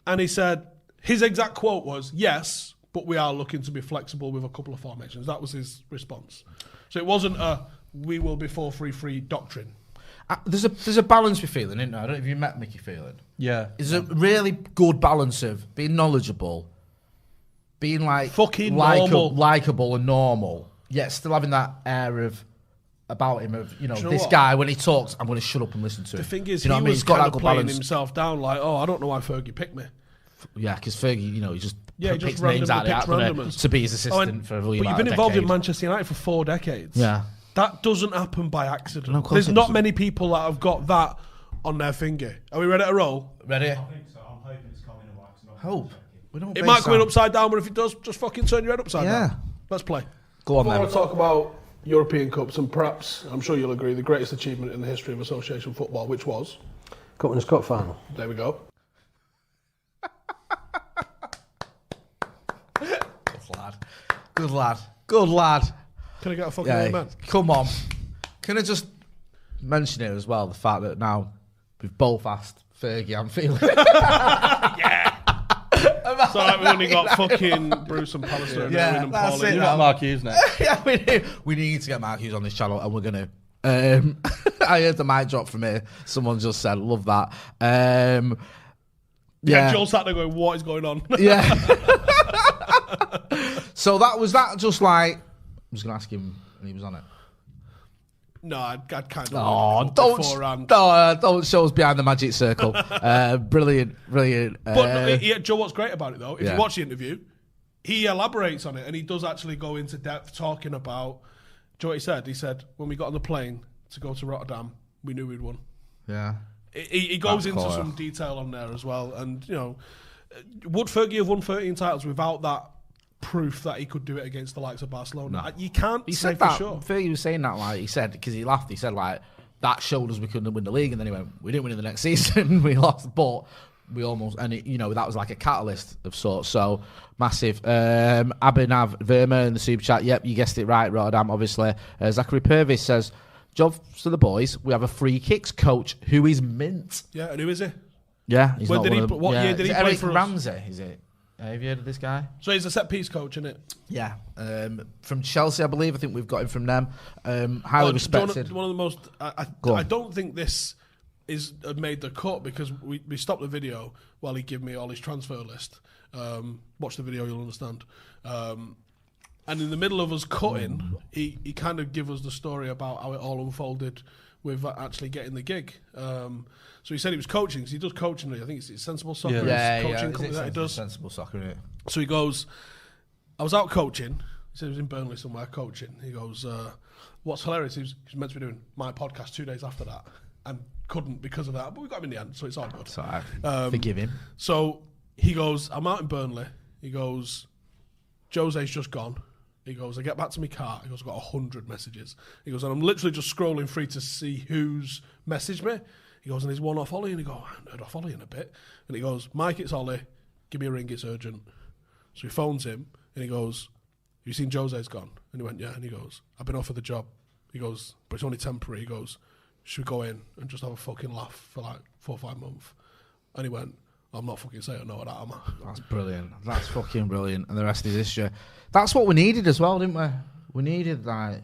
Speaker 5: And he said, his exact quote was, yes, but we are looking to be flexible with a couple of formations. That was his response. So it wasn't a, we will be 4-3-3 doctrine.
Speaker 6: There's a balance with feeling, isn't there? I don't know if you met Mickey Phelan.
Speaker 7: Yeah.
Speaker 6: There's a really good balance of being knowledgeable, being like
Speaker 5: fucking normal,
Speaker 6: likable and normal, yet still having that air of about him of, you know this
Speaker 5: what?
Speaker 6: Guy when he talks, I'm going to shut up and listen to him.
Speaker 5: The thing is,
Speaker 6: you know
Speaker 5: he
Speaker 6: what I mean?
Speaker 5: was
Speaker 6: He's got
Speaker 5: kind
Speaker 6: that
Speaker 5: of
Speaker 6: good
Speaker 5: playing
Speaker 6: balance.
Speaker 5: himself down like, oh, I don't know why Fergie picked me.
Speaker 6: Yeah, because Fergie, you know, he just picks
Speaker 5: randomly
Speaker 6: names out
Speaker 5: picks
Speaker 6: of the hat
Speaker 5: randomers.
Speaker 6: to be his assistant for
Speaker 5: But you've been involved in Manchester United for 4 decades.
Speaker 6: Yeah.
Speaker 5: That doesn't happen by accident.
Speaker 6: No, of course
Speaker 5: There's
Speaker 6: it
Speaker 5: not
Speaker 6: doesn't.
Speaker 5: many people that have got that on their finger. Are we ready to roll?
Speaker 6: Ready?
Speaker 12: I think so. I'm hoping it's coming in wax.
Speaker 6: Hope. We don't
Speaker 5: It might come in upside down, but if it does, just fucking turn your head upside down. Let's play.
Speaker 6: Go on,
Speaker 5: I
Speaker 6: then.
Speaker 5: want to talk about European Cups and perhaps, I'm sure you'll agree, the greatest achievement in the history of association football, which was?
Speaker 13: Cup Cup final.
Speaker 5: There we go.
Speaker 6: Good lad. Good lad. Good lad.
Speaker 5: Can I get a fucking amen?
Speaker 6: Come on. Can I just mention here as well the fact that now we've both asked Fergie I'm feeling.
Speaker 5: Yeah. It's alright, we only got fucking Bruce and Pallister and Owen and
Speaker 6: that's
Speaker 5: Paulie.
Speaker 6: it.
Speaker 7: You got Mark Hughes next.
Speaker 6: Yeah, we need to get Mark Hughes on this channel, and we're going to. I heard the mic drop from here. Someone just said, love that.
Speaker 5: Yeah, Joel sat there going, what is going on?
Speaker 6: Yeah. So that was that just like... I was going to ask him when he was on it.
Speaker 5: No, I'd kind of...
Speaker 6: Oh,
Speaker 5: beforehand.
Speaker 6: don't show us behind the magic circle. Brilliant.
Speaker 5: But Joe, what's great about it, though, if
Speaker 6: Yeah.
Speaker 5: you watch the interview, he elaborates on it, and he does actually go into depth talking about... Do you know what he said? He said, when we got on the plane to go to Rotterdam, we knew we'd won.
Speaker 6: Yeah.
Speaker 5: He goes
Speaker 6: That's
Speaker 5: into
Speaker 6: cool.
Speaker 5: some detail on there as well. And, you know, would Fergie have won 13 titles without that proof that he could do it against the likes of Barcelona?
Speaker 6: No.
Speaker 5: You can't
Speaker 6: He
Speaker 5: say
Speaker 6: said
Speaker 5: for
Speaker 6: that.
Speaker 5: sure.
Speaker 6: Fergie was saying that, like, he said, because he laughed, he said, like, that showed us we couldn't win the league. And then he went, we didn't win in the next season. We lost, but we almost, and it, you know, that was like a catalyst of sorts. So massive. Abhinav Verma in the super chat. Yep, you guessed it right, Rotterdam, obviously. Zachary Purvis says, job to the boys. We have a free kicks coach who is mint.
Speaker 5: Yeah, and who is he?
Speaker 6: Yeah, he's
Speaker 5: When
Speaker 6: not
Speaker 5: did
Speaker 6: one
Speaker 5: he?
Speaker 6: of them.
Speaker 5: What
Speaker 6: Yeah.
Speaker 5: year did
Speaker 6: Is
Speaker 5: he
Speaker 6: it
Speaker 5: play
Speaker 6: Eric
Speaker 5: for us?
Speaker 6: Ramsey? Is it? Have you heard of this guy?
Speaker 5: So he's a set piece coach, isn't it?
Speaker 6: Yeah, from Chelsea, I believe. I think we've got him from them. Highly respected.
Speaker 5: One of the most. I don't think this is made the cut because we stopped the video while he gave me all his transfer list. Watch the video, you'll understand. And in the middle of us cutting, he kind of gave us the story about how it all unfolded with actually getting the gig. So he said he was coaching, because he does coaching. I think it's Sensible Soccer.
Speaker 6: Yeah,
Speaker 5: coaching company that he does.
Speaker 6: Sensible Soccer, isn't it?
Speaker 5: So he goes, I was out coaching. He said he was in Burnley somewhere coaching. He goes, what's hilarious, he was meant to be doing my podcast 2 days after that and couldn't because of that, but we got him in the end, so it's all good.
Speaker 6: It's all right. Forgive him.
Speaker 5: So he goes, I'm out in Burnley. He goes, Jose's just gone. He goes, I get back to my car. He goes, I've got 100 messages. He goes, and I'm literally just scrolling through to see who's messaged me. He goes, and he's one off Ollie. And he goes, I haven't heard off Ollie in a bit. And he goes, Mike, it's Ollie. Give me a ring, it's urgent. So he phones him, and he goes, have you seen Jose's gone? And he went, yeah. And he goes, I've been offered the job. He goes, but it's only temporary. He goes, should we go in and just have a fucking laugh for like 4 or 5 months? And he went, I'm not fucking saying no to that, am I?
Speaker 6: That's brilliant. That's fucking brilliant. And the rest is history. That's what we needed as well, didn't we? We needed that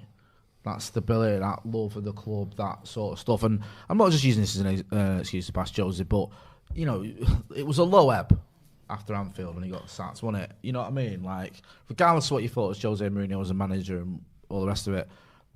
Speaker 6: stability, that love for the club, that sort of stuff. And I'm not just using this as an excuse to bash Josie, but, you know, it was a low ebb after Anfield when he got the sacks, wasn't it? You know what I mean? Like, regardless of what you thought as Jose Mourinho as a manager and all the rest of it,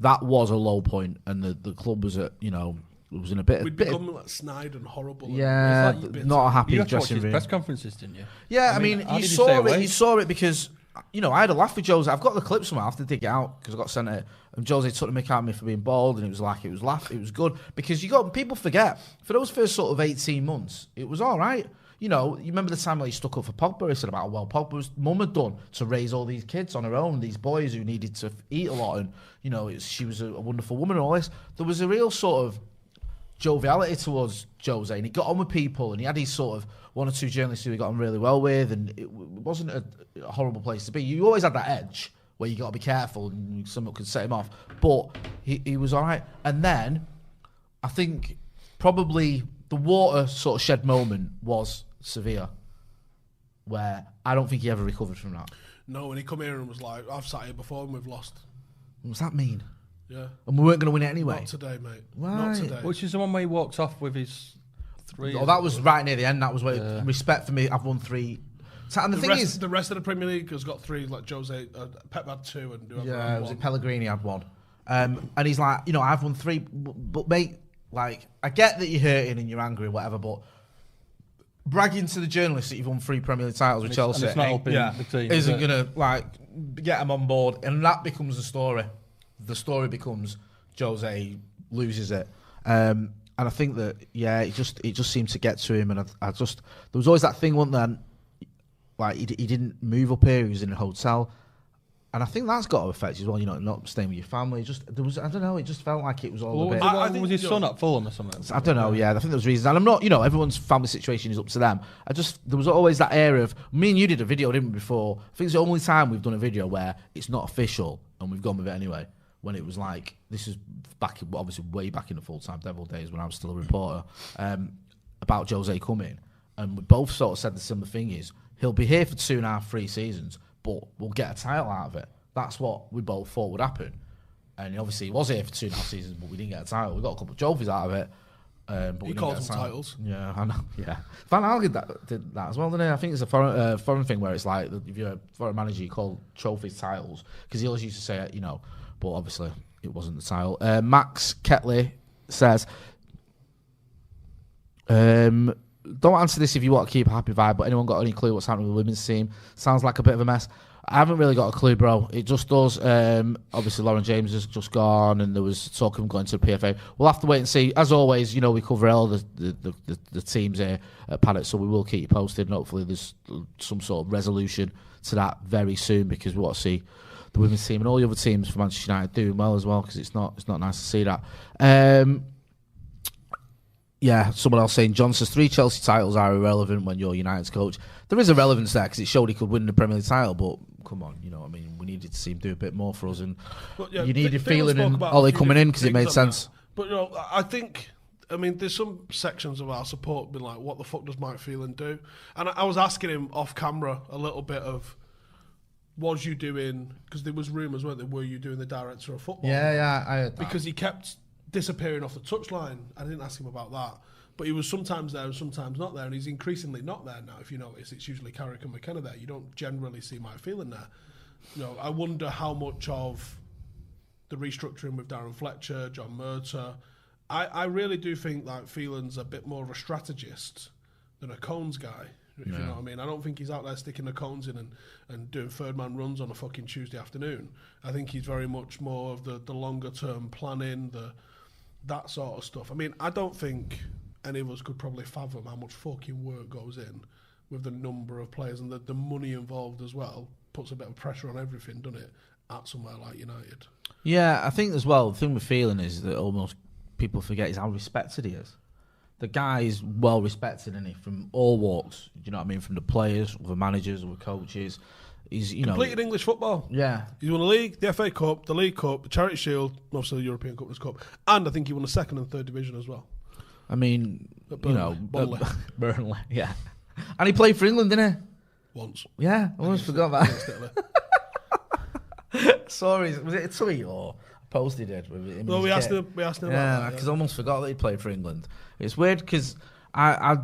Speaker 6: that was a low point, and the club was at, you know, it was in a bit.
Speaker 5: We'd become like snide and horrible.
Speaker 6: Yeah,
Speaker 5: and
Speaker 6: not a happy
Speaker 7: you had to watch
Speaker 6: dressing
Speaker 7: his
Speaker 6: room.
Speaker 7: press conferences, didn't you?
Speaker 6: Yeah, I mean
Speaker 7: how
Speaker 6: you
Speaker 7: did
Speaker 6: saw
Speaker 7: stay
Speaker 6: it.
Speaker 7: awake?
Speaker 6: You saw it because, you know, I had a laugh with Jose. I've got the clip somewhere. I have to dig it out because I got sent it. And Jose took the mick out of me for being bald, and it was good because people forget for those first sort of 18 months, it was all right. You know, you remember the time when he stuck up for Pogba? He said about how well Pogba's mum had done to raise all these kids on her own, these boys who needed to eat a lot, and you know, she was a wonderful woman and all this. There was a real sort of joviality towards Jose, and he got on with people, and he had his sort of 1 or 2 journalists who he got on really well with, and it wasn't a horrible place to be. You always had that edge where you got to be careful, and someone could set him off, but he was all right. And then I think probably the water sort of shed moment was Sevilla, where I don't think he ever recovered from that.
Speaker 5: No, when he come here and was like, I've sat here before and we've lost.
Speaker 6: What's that mean?
Speaker 5: Yeah.
Speaker 6: And we weren't going to win it anyway?
Speaker 5: Not today, mate.
Speaker 6: Right.
Speaker 5: Not today.
Speaker 7: Which is the one where he walks off with his 3.
Speaker 6: Oh, that was right near the end. That was where respect for me. I've won 3. And
Speaker 5: the rest of the Premier League has got 3. Like Jose, Pep had 2, and
Speaker 6: was it Pellegrini had 1? And he's like, I've won 3, but mate, like, I get that you're hurting and you're angry or whatever, but bragging to the journalists that you've won 3 Premier League titles with Chelsea isn't gonna like get them on board, and that becomes the story. The story becomes Jose loses it. And I think that it just seemed to get to him, and I just there was always that thing, wasn't there? Like he didn't move up here; he was in a hotel, and I think that's got to affect you as well. Not staying with your family. Just there was, I don't know. It just felt like it was all a bit.
Speaker 7: I think was his son at Fulham or something?
Speaker 6: I don't know. Yeah, I think there was reasons, and I'm not. Everyone's family situation is up to them. There was always that area of me and you did a video, didn't we? Before, I think it's the only time we've done a video where it's not official and we've gone with it anyway. When it was like, this is back, obviously way back in the full-time Devil days when I was still a reporter, about Jose coming. And we both sort of said the similar thing is, he'll be here for 2.5, 3 seasons, but we'll get a title out of it. That's what we both thought would happen. And obviously he was here for 2.5 seasons, but we didn't get a title. We got a couple of trophies out of it. But
Speaker 5: he calls them titles.
Speaker 6: Yeah, I know. Yeah, Van Gaal did that as well, didn't he? I think it's a foreign thing where it's like, if you're a foreign manager, you call trophies titles. Because he always used to say it, but obviously it wasn't the title. Max Ketley says, don't answer this if you want to keep a happy vibe, but anyone got any clue what's happening with the women's team? Sounds like a bit of a mess. I haven't really got a clue, bro. It just does. Obviously, Lauren James has just gone, and there was talk of him going to the PFA. We'll have to wait and see. As always, we cover all the teams here at Paddock, so we will keep you posted, and hopefully there's some sort of resolution to that very soon, because we want to see the women's team and all the other teams for Manchester United doing well as well, because it's not nice to see that. Someone else saying, John says 3 Chelsea titles are irrelevant when you're United's coach. There is a relevance there because it showed he could win the Premier League title, but come on, we needed to see him do a bit more for us, and you needed feeling and Ollie coming in because it made sense.
Speaker 5: But I think, there's some sections of our support been like, what the fuck does Mike Phelan do? And I was asking him off camera a little bit of, was you doing, because there was rumours, weren't there, were you doing the director of football?
Speaker 6: Yeah, I heard that.
Speaker 5: Because he kept disappearing off the touchline. I didn't ask him about that. But he was sometimes there and sometimes not there, and he's increasingly not there now. If you notice, it's usually Carrick and McKenna there. You don't generally see Mike Phelan there. I wonder how much of the restructuring with Darren Fletcher, John Murtaugh, I really do think that Phelan's a bit more of a strategist than a Cones guy. If you know what I mean. I don't think he's out there sticking the cones in and doing third man runs on a fucking Tuesday afternoon. I think he's very much more of the longer term planning, that sort of stuff. I don't think any of us could probably fathom how much fucking work goes in with the number of players, and the money involved as well puts a bit of pressure on everything, doesn't it, at somewhere like United. Yeah,
Speaker 6: I think as well, the thing with Phelan is that almost people forget is how respected he is. The guy is well respected, isn't he? From all walks. Do you know what I mean? From the players, the managers, the coaches. He's
Speaker 5: completed English football.
Speaker 6: Yeah,
Speaker 5: he's won the league, the FA Cup, the League Cup, the Charity Shield, mostly the European Cup, and I think he won the 2nd and 3rd division as well.
Speaker 6: Burnley. Burnley, yeah. And he played for England, didn't he?
Speaker 5: Once.
Speaker 6: Yeah, I almost forgot that. Sorry, was it a tweet or a post he did?
Speaker 5: No, we asked him about that.
Speaker 6: Because I almost forgot that he played for England. It's weird because I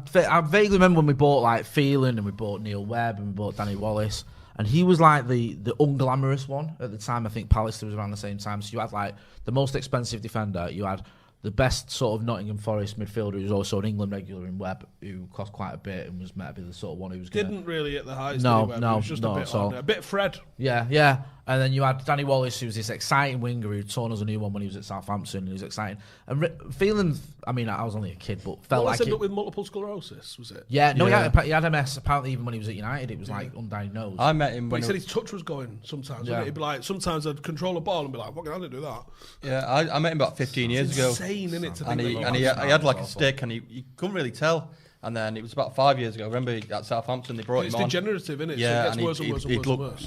Speaker 6: vaguely remember when we bought like Phelan and we bought Neil Webb and we bought Danny Wallace, and he was like the unglamorous one at the time. I think Pallister was around the same time. So you had like the most expensive defender. You had the best sort of Nottingham Forest midfielder, who was also an England regular in Webb, who cost quite a bit and was meant to be the sort of one who was
Speaker 5: didn't really hit the highest.
Speaker 6: No,
Speaker 5: he was just a bit Fred.
Speaker 6: Yeah. And then you had Danny Wallace, who was this exciting winger who torn us a new one when he was at Southampton. He was exciting. And Phelan, I was only a kid, but felt like
Speaker 5: ended up with multiple sclerosis, was it?
Speaker 6: Yeah, no, he had MS. Apparently, even when he was at United, it was like undiagnosed.
Speaker 7: I met him
Speaker 5: when he said his touch was going sometimes. Yeah. He'd be like, sometimes I'd control a ball and be like, "Fucking, I didn't do that."
Speaker 7: Yeah, I met him about 15 years ago.
Speaker 5: Insane, isn't it?
Speaker 7: And he had like a stick, and he couldn't really tell. And then it was about 5 years ago. Remember at Southampton they brought him on.
Speaker 5: It's degenerative, isn't it?
Speaker 7: Yeah,
Speaker 5: so it gets worse and worse.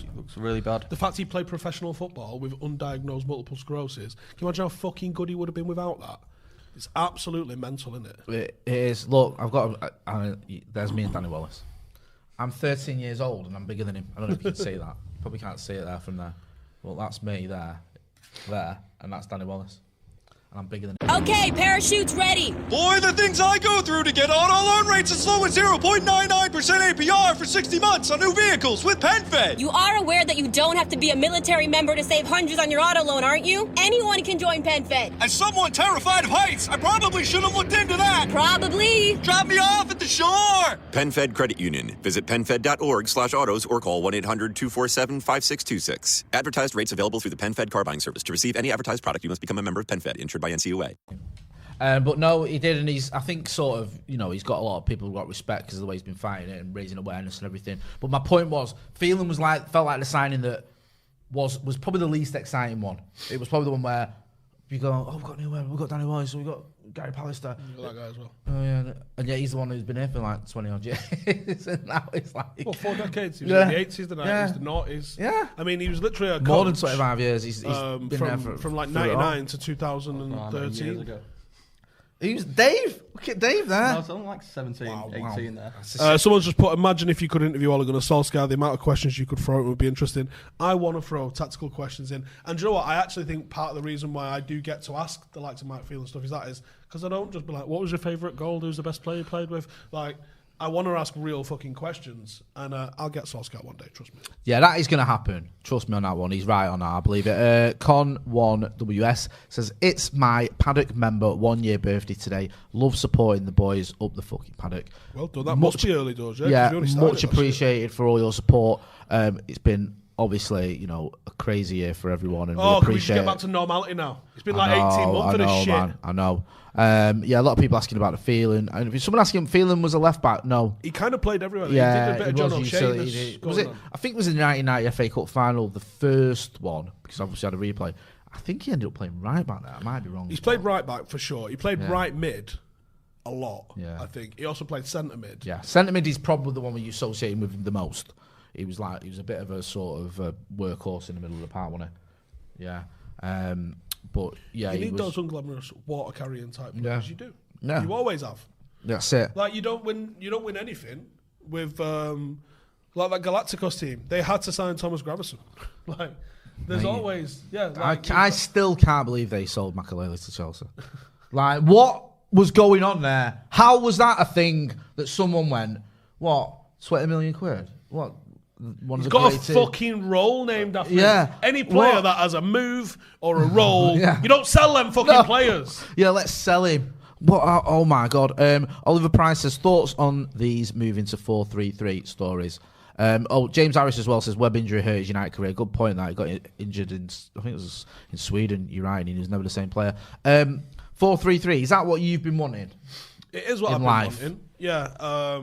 Speaker 7: He looks really bad.
Speaker 5: The fact he played professional football with undiagnosed multiple sclerosis. Can you imagine how fucking good he would have been without that? It's absolutely mental, isn't it?
Speaker 6: It is. Look, I've got. There's me and Danny Wallace. I'm 13 years old and I'm bigger than him. I don't know if you can see that. Probably can't see it there from there. Well, that's me there, and that's Danny Wallace. And I'm bigger than him.
Speaker 13: Okay, parachutes ready.
Speaker 14: Boy, the things I go through to get auto loan rates as low as 0.99% APR for 60 months on new vehicles with PenFed.
Speaker 13: You are aware that you don't have to be a military member to save hundreds on your auto loan, aren't you? Anyone can join PenFed.
Speaker 14: As someone terrified of heights, I probably should have looked into that.
Speaker 13: Probably.
Speaker 14: Drop me off at the shore.
Speaker 4: PenFed Credit Union. Visit PenFed.org/autos or call 1-800-247-5626. Advertised rates available through the PenFed car buying service. To receive any advertised product, you must become a member of PenFed, insured by NCUA.
Speaker 6: But no, he did, and I think sort of, he's got a lot of people who got respect because of the way he's been fighting it and raising awareness and everything. But my point was, felt like the signing that was probably the least exciting one. It was probably the one where you go, oh, we've got Danny Wallace, we've got Gary Pallister.
Speaker 5: You got that guy as well.
Speaker 6: Oh yeah, and yet he's the one who's been here for like 20 odd years, and now it's like
Speaker 5: 4 decades. He was in the 80s, the 90s, the 90s.
Speaker 6: Yeah,
Speaker 5: I mean, he was literally a
Speaker 6: more than 25 years. He's been there
Speaker 5: from like 99 to 2013.
Speaker 6: He was Dave. Look at Dave there.
Speaker 7: No, it's only like 17, 18 there.
Speaker 5: Someone's just put, imagine if you could interview Ole Gunnar Solskjaer, the amount of questions you could throw, it would be interesting. I want to throw tactical questions in. And do you know what? I actually think part of the reason why I do get to ask the likes of Mike Field and stuff is because I don't just be like, what was your favourite goal? Who's the best player you played with? Like, I want to ask real fucking questions, and I'll get Solskjaer one day, trust me.
Speaker 6: Yeah, that is going to happen. Trust me on that one. He's right on that, I believe it. Con1WS says, it's my paddock member 1 year birthday today. Love supporting the boys up the fucking paddock.
Speaker 5: Well done. That must be early doors, yeah?
Speaker 6: Yeah, much appreciated for all your support. It's been, obviously, a crazy year for everyone, and we appreciate
Speaker 5: can we just get back to normality now? It's been like 18 months of this shit.
Speaker 6: Man, I know. Yeah, a lot of people asking about the feeling. And if someone asking, Phelan was a left back? No,
Speaker 5: he kind of played everywhere.
Speaker 6: Yeah,
Speaker 5: he did a bit of John O'Shea.
Speaker 6: I think it was in the 1990 FA Cup final, the first one, because obviously I had a replay. I think he ended up playing right back there. I might be wrong.
Speaker 5: He's played right back for sure. He played right mid a lot. Yeah, I think he also played centre mid.
Speaker 6: Yeah, centre mid is probably the one where you associate with him the most. He was a bit of a sort of workhorse in the middle of the park, wasn't he? Yeah. But yeah,
Speaker 5: you need those unglamorous water carrying type players.
Speaker 6: Yeah.
Speaker 5: You do.
Speaker 6: Yeah.
Speaker 5: You always have.
Speaker 6: That's it.
Speaker 5: Like you don't win anything with like that Galacticos team. They had to sign Thomas Gravison. Like there's always
Speaker 6: I still can't believe they sold Makalele to Chelsea. Like what was going on there? How was that a thing that someone went, what, £20 million? What?
Speaker 5: He's got a fucking role named after him. Any player that has a move or a role, you don't sell them fucking players.
Speaker 6: Yeah, let's sell him. What? Oh my God. Oliver Price says, thoughts on these moving to 4-3-3 stories. James Harris as well says, web injury hurt his United career. Good point that he got injured in, I think it was in Sweden. You're right, and he was never the same player. 4-3-3, is that what you've been wanting?
Speaker 5: It is what I've been wanting. Yeah.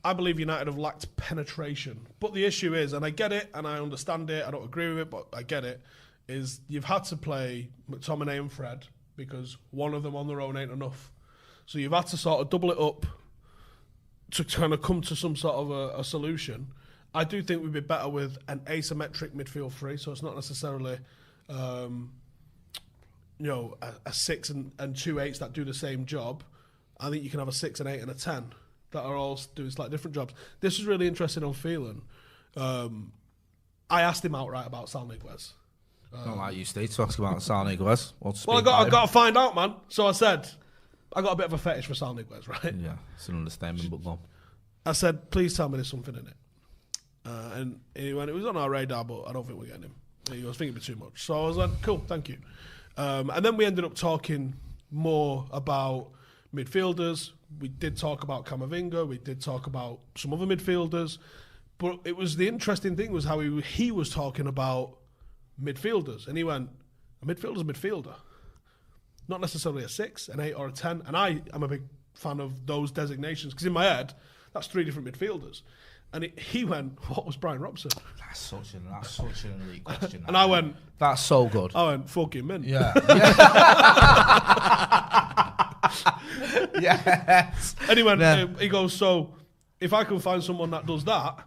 Speaker 5: I believe United have lacked penetration. But the issue is, and I get it, and I understand it, I don't agree with it, but I get it, is you've had to play McTominay and Fred because one of them on their own ain't enough. So you've had to sort of double it up to kind of come to some sort of a solution. I do think we'd be better with an asymmetric midfield three, so it's not necessarily a 6 and 2 8s that do the same job. I think you can have a 6, an 8 and a 10 that are all doing slightly different jobs. This was really interesting on Phelan. I asked him outright about Sal Niguez.
Speaker 6: Not like you, Steve, to ask about Sal Niguez.
Speaker 5: Well, I got to find out, man. So I said, I got a bit of a fetish for Sal Niguez, right?
Speaker 6: Yeah, it's an understatement, but go on.
Speaker 5: I said, please tell me there's something in it. And he went, it was on our radar, but I don't think we're getting him. He was thinking a bit too much. So I was like, cool, thank you. And then we ended up talking more about midfielders. We did talk about Camavinga. We did talk about some other midfielders. But it was the interesting thing was how he was talking about midfielders. And he went, a midfielder's a midfielder. Not necessarily a 6, an 8 or a 10. And I am a big fan of those designations because in my head, that's 3 different midfielders. And he went, what was Brian Robson?
Speaker 6: That's such an elite question.
Speaker 5: And I went,
Speaker 6: that's so good.
Speaker 5: I went, fucking mint.
Speaker 6: Yeah. Yes.
Speaker 5: And he goes, so if I can find someone that does that,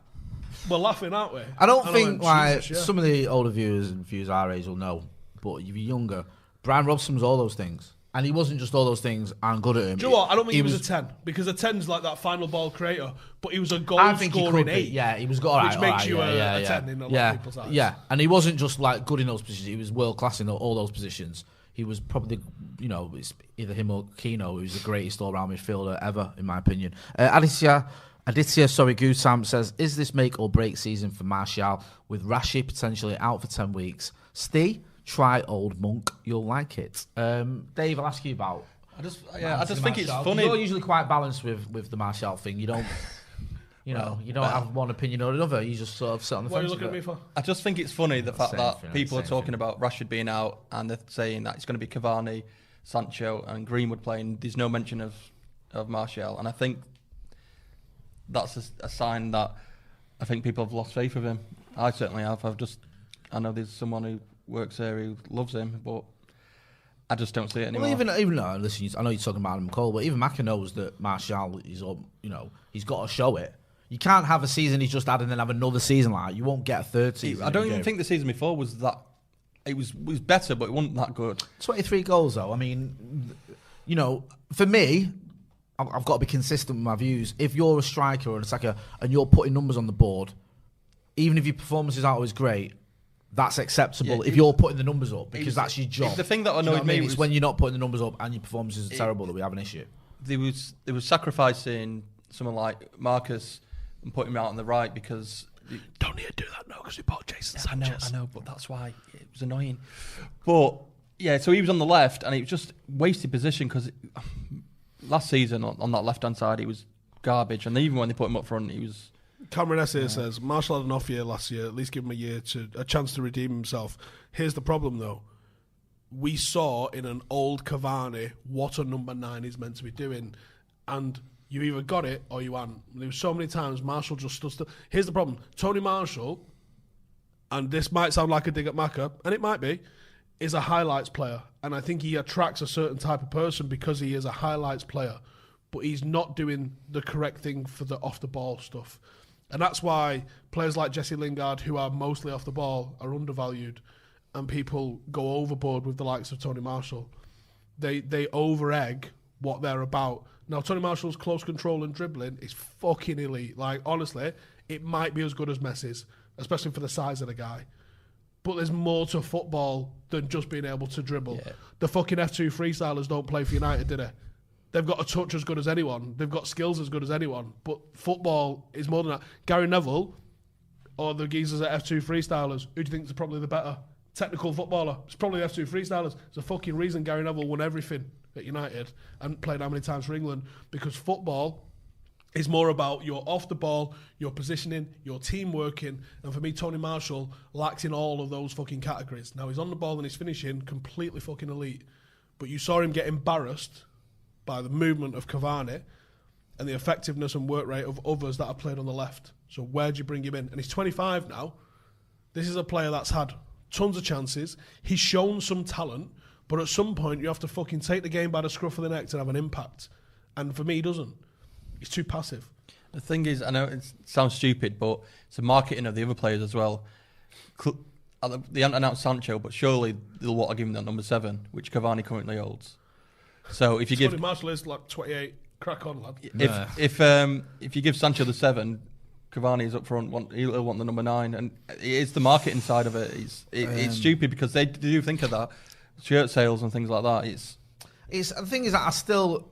Speaker 5: we're laughing, aren't we?
Speaker 6: I don't think some of the older viewers and viewers our age will know, but if you're younger, Brian Robson was all those things. And he wasn't just all those things. I'm good at him.
Speaker 5: Do you know what? I don't think he was a 10 because a 10's like that final ball creator, but he was a goal scoring 8.
Speaker 6: Yeah, he was good.
Speaker 5: Which makes you a 10 in a lot of people's eyes.
Speaker 6: Yeah, and he wasn't just like good in those positions. He was world class in all those positions. He was probably, it's either him or Keno, who's the greatest all-round midfielder ever, in my opinion. Aditya, Gusam says, is this make or break season for Martial with Rashi potentially out for 10 weeks? Steve, try Old Monk, you'll like it. Dave, I'll ask you about.
Speaker 7: I just think it's funny.
Speaker 6: You're usually quite balanced with the Martial thing. You don't, you don't have one opinion or another. You just sort of sit on the fence.
Speaker 5: What are you looking at me for?
Speaker 7: I just think it's funny the fact that people are talking about Rashford being out and they're saying that it's going to be Cavani, Sancho, and Greenwood playing. There's no mention of Martial, and I think that's a sign that I think people have lost faith with him. I certainly have. I know there's someone who works there who loves him, but I just don't see it anymore.
Speaker 6: Well, even though, listen, I know you're talking about Adam Cole, but even Maka knows that Martial is, he's got to show it. You can't have a season he's just had and then have another season like that. You won't get a third season.
Speaker 7: I don't even think the season before was that. It was better, but it wasn't that good.
Speaker 6: 23 goals, though. I mean, for me, I've got to be consistent with my views. If you're a striker or an attacker and you're putting numbers on the board, even if your performances aren't always great, that's acceptable if you're putting the numbers up because that's your job.
Speaker 7: The thing that annoyed me
Speaker 6: was when you're not putting the numbers up and your performances are terrible that we have an issue.
Speaker 7: There was sacrificing someone like Marcus and putting him out on the right because
Speaker 5: don't need to do that now because we bought Jason Sanchez.
Speaker 7: I know, but that's why it was annoying. But yeah, so he was on the left and it was just wasted position because last season on that left hand side he was garbage, and even when they put him up front, he was.
Speaker 5: Cameron Essay says Martial had an off year last year. At least give him a chance to redeem himself. Here's the problem, though. We saw in an old Cavani what a number 9 is meant to be doing, and you either got it or you hadn't. There were so many times Martial just stood still. Here's the problem: Tony Martial, and this might sound like a dig at Maka, and it might be, is a highlights player, and I think he attracts a certain type of person because he is a highlights player, but he's not doing the correct thing for the off the ball stuff. And that's why players like Jesse Lingard, who are mostly off the ball, are undervalued, and people go overboard with the likes of Tony Martial. They over-egg what they're about. Now, Tony Martial's close control and dribbling is fucking elite. Like, honestly, it might be as good as Messi's, especially for the size of the guy. But there's more to football than just being able to dribble. Yeah. The fucking F2 freestylers don't play for United, do they? They've got a touch as good as anyone. They've got skills as good as anyone. But football is more than that. Gary Neville or the geezers at F2 Freestylers, who do you think is probably the better technical footballer? It's probably F2 Freestylers. It's a fucking reason Gary Neville won everything at United and played how many times for England, because football is more about your off the ball, your positioning, your team working, and for me, Tony Martial lacks in all of those fucking categories. Now, he's on the ball and he's finishing completely fucking elite, but you saw him get embarrassed by the movement of Cavani and the effectiveness and work rate of others that have played on the left. So where do you bring him in? And he's 25 now. This is a player that's had tons of chances. He's shown some talent, but at some point you have to fucking take the game by the scruff of the neck to have an impact. And for me, he doesn't. He's too passive.
Speaker 7: The thing is, I know it sounds stupid, but it's the marketing of the other players as well. They haven't announced Sancho, but surely they'll want to give him that number 7, which Cavani currently holds. So if you give
Speaker 5: Marshall is like 28, crack on, lad.
Speaker 7: If you give Sancho the 7, Cavani's up front. He'll want the number 9, and it's the marketing side of it. It's stupid because they do think of that, shirt sales and things like that.
Speaker 6: It's the thing is that I still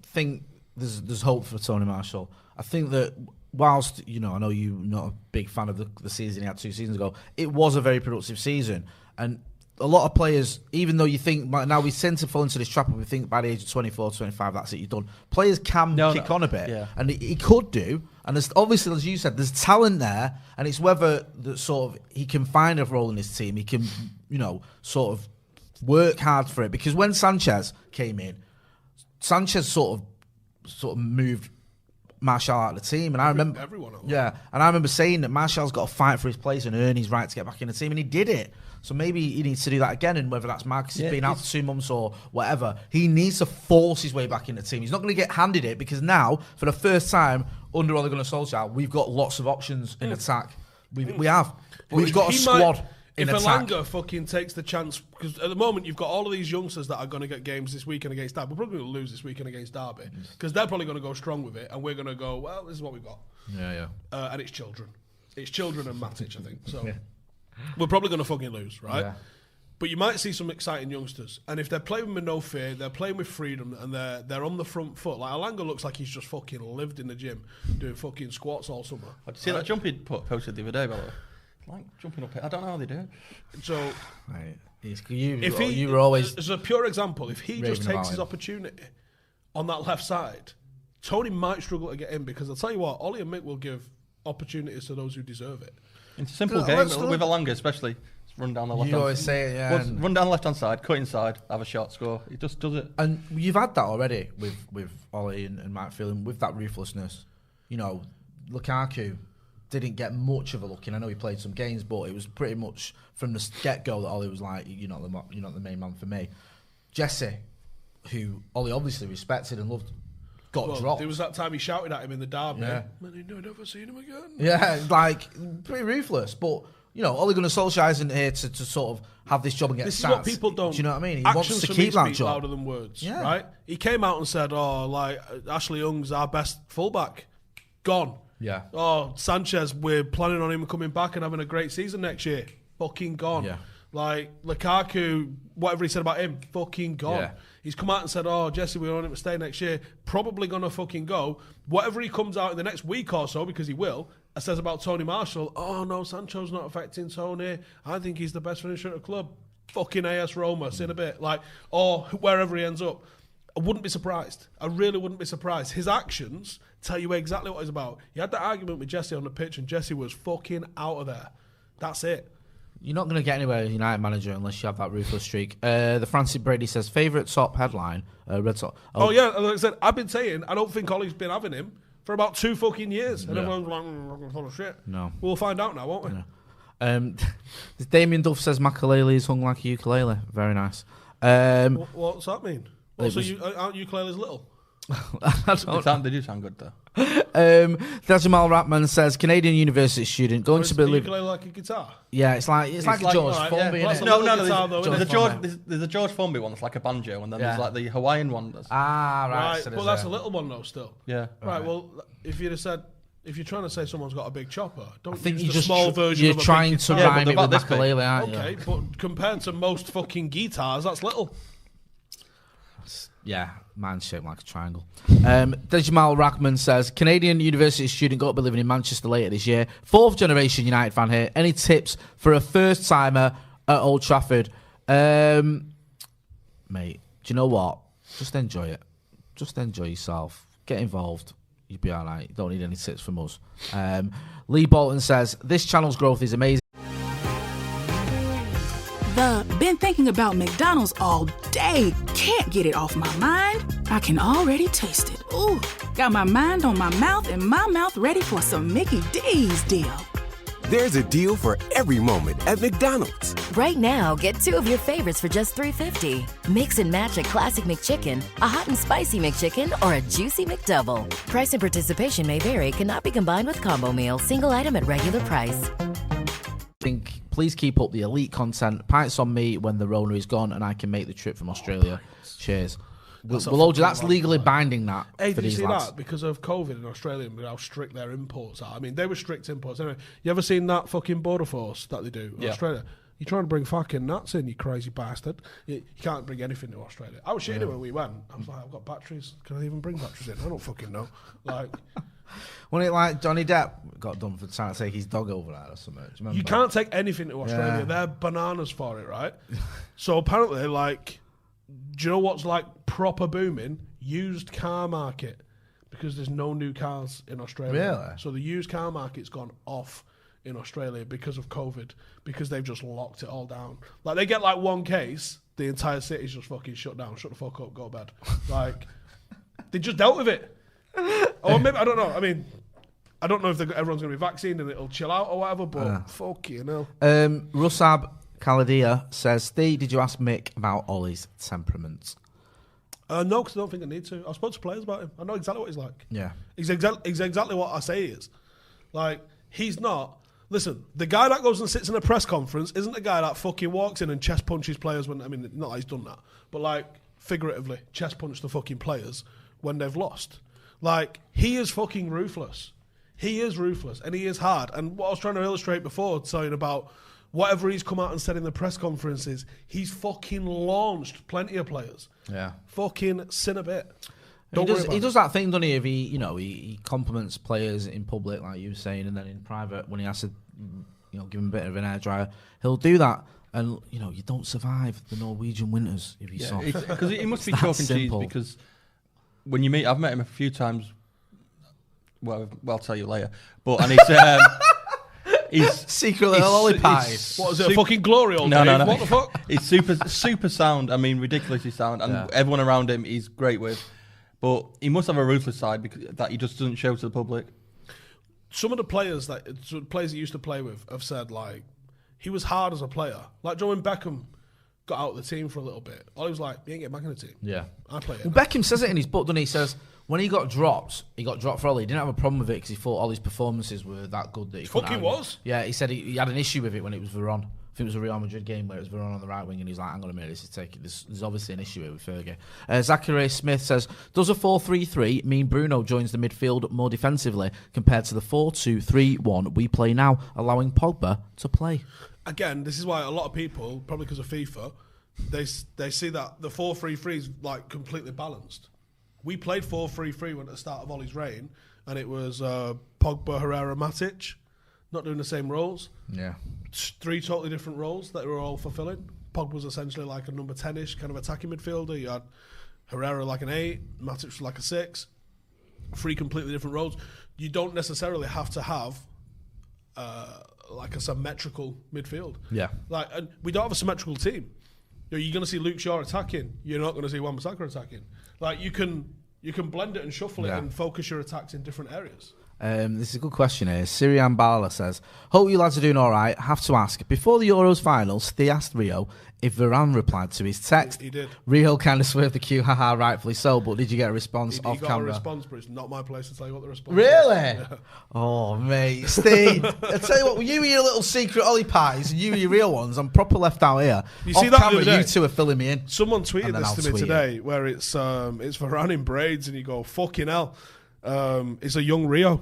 Speaker 6: think there's hope for Tony Martial. I think that whilst I know you're not a big fan of the season he had 2 seasons ago, it was a very productive season, and a lot of players, even though you think, now we tend to fall into this trap and we think by the age of 24, 25, that's it, you're done. Players can kick on a bit, and he could do. And there's obviously, as you said, there's talent there, and it's whether that sort of he can find a role in his team. He can, sort of work hard for it. Because when Sanchez came in, Sanchez sort of moved Martial out of the team, and I remember
Speaker 5: everyone.
Speaker 6: And I remember saying that Martial's got to fight for his place and earn his right to get back in the team, and he did it. So maybe he needs to do that again, and whether that's Marcus being out for 2 months or whatever, he needs to force his way back in the team. He's not going to get handed it, because now, for the first time under Ole Gunnar Solskjaer, we've got lots of options in attack. We have. We've got a squad.
Speaker 5: If Alanga fucking takes the chance, because at the moment you've got all of these youngsters that are going to get games this weekend against Derby. We're probably going to lose this weekend against Derby because they're probably going to go strong with it, and we're going to go, well, this is what we've got.
Speaker 6: Yeah.
Speaker 5: And it's children. It's children and Matic, I think. So we're probably going to fucking lose, right? Yeah. But you might see some exciting youngsters, and if they're playing with no fear, they're playing with freedom, and they're on the front foot. Like Alanga looks like he's just fucking lived in the gym doing fucking squats all summer.
Speaker 7: Did you see that jump he posted the other day, by the way? Like jumping up, I don't know how they do it.
Speaker 5: So,
Speaker 6: you were always.
Speaker 5: As a pure example, if he just takes his opportunity on that left side, Tony might struggle to get in because I'll tell you what, Ollie and Mick will give opportunities to those who deserve it.
Speaker 7: It's a simple game with Alanga, especially. Run down the left.
Speaker 6: You always say it, yeah.
Speaker 7: Run down the left hand side, cut inside, have a shot, score. He just does it.
Speaker 6: And you've had that already with Ollie and Matt Phelan, with that ruthlessness. You know, Lukaku didn't get much of a look in. I know he played some games, but it was pretty much from the get-go that Ollie was like, you're not the main man for me. Jesse, who Ollie obviously respected and loved, got dropped.
Speaker 5: There was that time he shouted at him in the derby. Yeah. Man, I've never seen him again.
Speaker 6: Yeah, like, pretty ruthless. But, you know, Ole Gunnar Solskjaer isn't here to sort of have this job and get
Speaker 5: this
Speaker 6: stats.
Speaker 5: Is what people don't.
Speaker 6: Do you know what I mean? He
Speaker 5: Actions
Speaker 6: wants to keep that job.
Speaker 5: Louder than words, right? He came out and said, Ashley Young's our best fullback. Gone.
Speaker 6: Yeah.
Speaker 5: Oh, Sanchez, we're planning on him coming back and having a great season next year. Fucking gone.
Speaker 6: Yeah.
Speaker 5: Like, Lukaku, whatever he said about him, fucking gone. Yeah. He's come out and said, Jesse, we want him to stay next year. Probably going to fucking go. Whatever he comes out in the next week or so, because he will, says about Tony Marshall, no, Sancho's not affecting Tony. I think he's the best finisher at the club. Fucking AS Roma, see in a bit. Like, or wherever he ends up. I wouldn't be surprised. I really wouldn't be surprised. His actions tell you exactly what he's about. He had that argument with Jesse on the pitch, and Jesse was fucking out of there. That's it.
Speaker 6: You're not going to get anywhere as United manager unless you have that ruthless streak. The Francis Brady says, favourite top headline, Red Sox.
Speaker 5: Yeah, like I said, I've been saying, I don't think Ollie's been having him for about 2 fucking years. And everyone's like, full of shit.
Speaker 6: No.
Speaker 5: We'll find out now, won't we?
Speaker 6: No. Damien Duff says, Makalele is hung like a ukulele. Very nice.
Speaker 5: What's that mean? Also, aren't ukuleles little?
Speaker 7: They do sound good, though.
Speaker 6: Jamal Ratman says, Canadian university student going to believe.
Speaker 5: Ukulele like a guitar?
Speaker 6: Yeah, it's like a George Formby.
Speaker 7: There's a George Formby one that's like a banjo, and then there's like the Hawaiian one.
Speaker 6: Right.
Speaker 5: So but that's a little one though, still.
Speaker 7: Yeah.
Speaker 5: Right. Well, if you'd have said, if you're trying to say someone's got a big chopper, don't
Speaker 6: think
Speaker 5: use
Speaker 6: the
Speaker 5: small version.
Speaker 6: You're trying to rhyme it with Makalele, aren't you?
Speaker 5: Okay, but compared to most fucking guitars, that's little.
Speaker 6: Yeah, mine's shaped like a triangle. Dejamal Rackman says, Canadian university student got to be living in Manchester later this year. 4th generation United fan here. Any tips for a first timer at Old Trafford? Mate, do you know what? Just enjoy it. Just enjoy yourself. Get involved. You'll be all right. You don't need any tips from us. Lee Bolton says, this channel's growth is amazing.
Speaker 15: Been thinking about McDonald's all day. Can't get it off my mind. I can already taste it. Ooh, got my mind on my mouth and my mouth ready for some Mickey D's deal.
Speaker 16: There's a deal for every moment at McDonald's.
Speaker 17: Right now, get 2 of your favorites for just $3.50. Mix and match a classic McChicken, a hot and spicy McChicken, or a juicy McDouble. Price and participation may vary. Cannot be combined with combo meal. Single item at regular price.
Speaker 6: Please keep up the elite content. Pints on me when the Rona is gone and I can make the trip from Australia. Cheers. That's legally binding that.
Speaker 5: Hey,
Speaker 6: for
Speaker 5: did you
Speaker 6: these
Speaker 5: see
Speaker 6: lads.
Speaker 5: that? Because of COVID in Australia and how strict their imports are. I mean, they were strict imports. Anyway, you ever seen that fucking border force that they do in Australia? You're trying to bring fucking nuts in, you crazy bastard. You can't bring anything to Australia. I was shitting it when we went. I was like, I've got batteries. Can I even bring batteries in? I don't fucking know. Like...
Speaker 6: Wasn't it like Johnny Depp got done for trying to take his dog over there or something? Do you remember?
Speaker 5: You can't take anything to Australia. Yeah. They're bananas for it, right? So apparently, like, do you know what's like proper booming? Used car market. Because there's no new cars in Australia.
Speaker 6: Really?
Speaker 5: So the used car market's gone off in Australia because of COVID. Because they've just locked it all down. Like, they get like one case, the entire city's just fucking shut down. Shut the fuck up, go to bed. Like, they just dealt with it. Or maybe, I don't know. I mean, I don't know if everyone's going to be vaccinated and it'll chill out or whatever, but fuck you know.
Speaker 6: Rusab Kaladia says, Steve, did you ask Mick about Ollie's temperament?
Speaker 5: No, because I don't think I need to. I spoke to players about him. I know exactly what he's like.
Speaker 6: Yeah.
Speaker 5: He's exactly what I say he is. Like, he's not... Listen, the guy that goes and sits in a press conference isn't the guy that fucking walks in and chest punches players when, I mean, not that he's done that, but like, figuratively, chest punch the fucking players when they've lost. Like, he is fucking ruthless. He is ruthless, and he is hard. And what I was trying to illustrate before, saying about whatever he's come out and said in the press conferences, he's fucking launched plenty of players.
Speaker 6: Yeah.
Speaker 5: Fucking sin a bit.
Speaker 6: He does that thing, doesn't he? If he compliments players in public, like you were saying, and then in private, when he has to, give him a bit of an air dryer, he'll do that. And you don't survive the Norwegian winters if you're soft.
Speaker 7: Because he must be talking to you, because when you meet, I've met him a few times. Well, I'll tell you later. But he's
Speaker 6: secretly a lollipop.
Speaker 5: What is it? A fucking glory all day?
Speaker 7: No.
Speaker 5: What the fuck?
Speaker 7: He's super sound. I mean, ridiculously sound, and everyone around him he's great with. But he must have a ruthless side that he just doesn't show to the public.
Speaker 5: Some of the players that he used to play with have said, like, he was hard as a player. Like, Joe and Beckham got out of the team for a little bit. He was like, he ain't getting back in the team.
Speaker 6: Yeah.
Speaker 5: I play it.
Speaker 6: Well, Beckham says it in his book, doesn't he? He says when he got dropped for Ollie. He didn't have a problem with it because he thought all his performances were that good that he couldn't.
Speaker 5: Fuck, he was.
Speaker 6: Yeah, he said he had an issue with it when it was Varane. I think it was a Real Madrid game where it was Varane on the right wing, and he's like, "I'm going to make this take it." There's obviously an issue here with Fergie. Zachary Smith says, "Does a 4-3-3 mean Bruno joins the midfield more defensively compared to the 4-2-3-1 we play now, allowing Pogba to play?"
Speaker 5: Again, this is why a lot of people, probably because of FIFA, they see that the 4-3-3 is like completely balanced. We played 4-3-3 at the start of Ollie's reign, and it was Pogba, Herrera, Matic, not doing the same roles.
Speaker 6: Yeah.
Speaker 5: 3 totally different roles that we were all fulfilling. Pogba was essentially like a number 10-ish kind of attacking midfielder. You had Herrera like an 8, Matic was like a 6. 3 completely different roles. You don't necessarily have to have like a symmetrical midfield.
Speaker 6: Yeah.
Speaker 5: Like, and we don't have a symmetrical team. You're going to see Luke Shaw attacking. You're not going to see Wan-Bissaka attacking. Like, you can blend it and shuffle it and focus your attacks in different areas.
Speaker 6: This is a good question here. Sirian Bala says, "Hope you lads are doing all right. Have to ask, before the Euros finals, Thea asked Rio if Varane replied to his text.
Speaker 5: He did.
Speaker 6: Rio kind of swerved the cue, haha, rightfully so, but did you get a response off camera?"
Speaker 5: He got a response, but it's not my place to tell you what the response
Speaker 6: Really?
Speaker 5: is. Yeah.
Speaker 6: Oh, mate. Steve, I tell you what, you and your little secret Ollie pies and you and your real ones, I'm proper left out here.
Speaker 5: You
Speaker 6: off
Speaker 5: see that
Speaker 6: camera,
Speaker 5: the other day?
Speaker 6: you two are filling me in.
Speaker 5: Someone tweeted this to me today, where it's Varane in braids, and you go, fucking hell. It's a young Rio.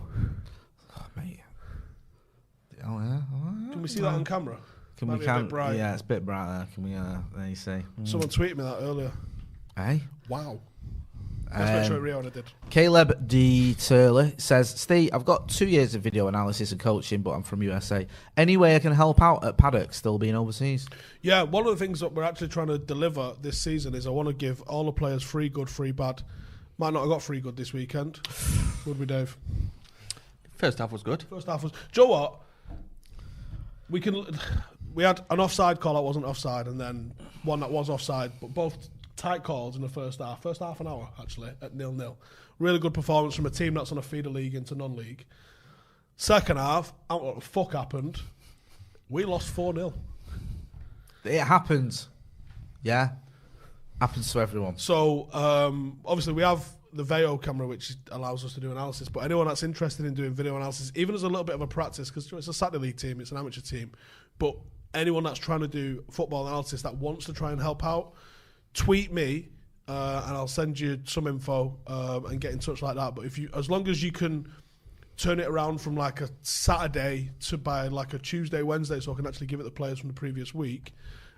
Speaker 6: Oh, yeah.
Speaker 5: Can we see that on camera?
Speaker 6: Can we? Can, yeah, it's a bit bright there. Can we? There you see.
Speaker 5: Someone tweeted me that earlier.
Speaker 6: Hey.
Speaker 5: Wow. Let's make sure Rio and I did.
Speaker 6: Caleb D. Turley says, "Steve, I've got 2 years of video analysis and coaching, but I'm from USA. Any way I can help out at Paddock, still being overseas?"
Speaker 5: Yeah, one of the things that we're actually trying to deliver this season is I want to give all the players free good, free bad. Might not have got free good this weekend. Would we, Dave?
Speaker 7: First half was good.
Speaker 5: First half was... Do you know what? We had an offside call that wasn't offside, and then one that was offside, but both tight calls in the first half. First half an hour, actually, at 0-0. Really good performance from a team that's on a feeder league into non-league. Second half, I don't know what the fuck happened. We lost 4-0.
Speaker 6: It happens. Yeah. Happens to everyone.
Speaker 5: So, obviously, we have the Veo camera, which allows us to do analysis, but anyone that's interested in doing video analysis, even as a little bit of a practice, because it's a Saturday league team, it's an amateur team, but anyone that's trying to do football analysis that wants to try and help out, tweet me, and I'll send you some info and get in touch like that. But as long as you can turn it around from like a Saturday to by like a Tuesday, Wednesday, so I can actually give it the players from the previous week,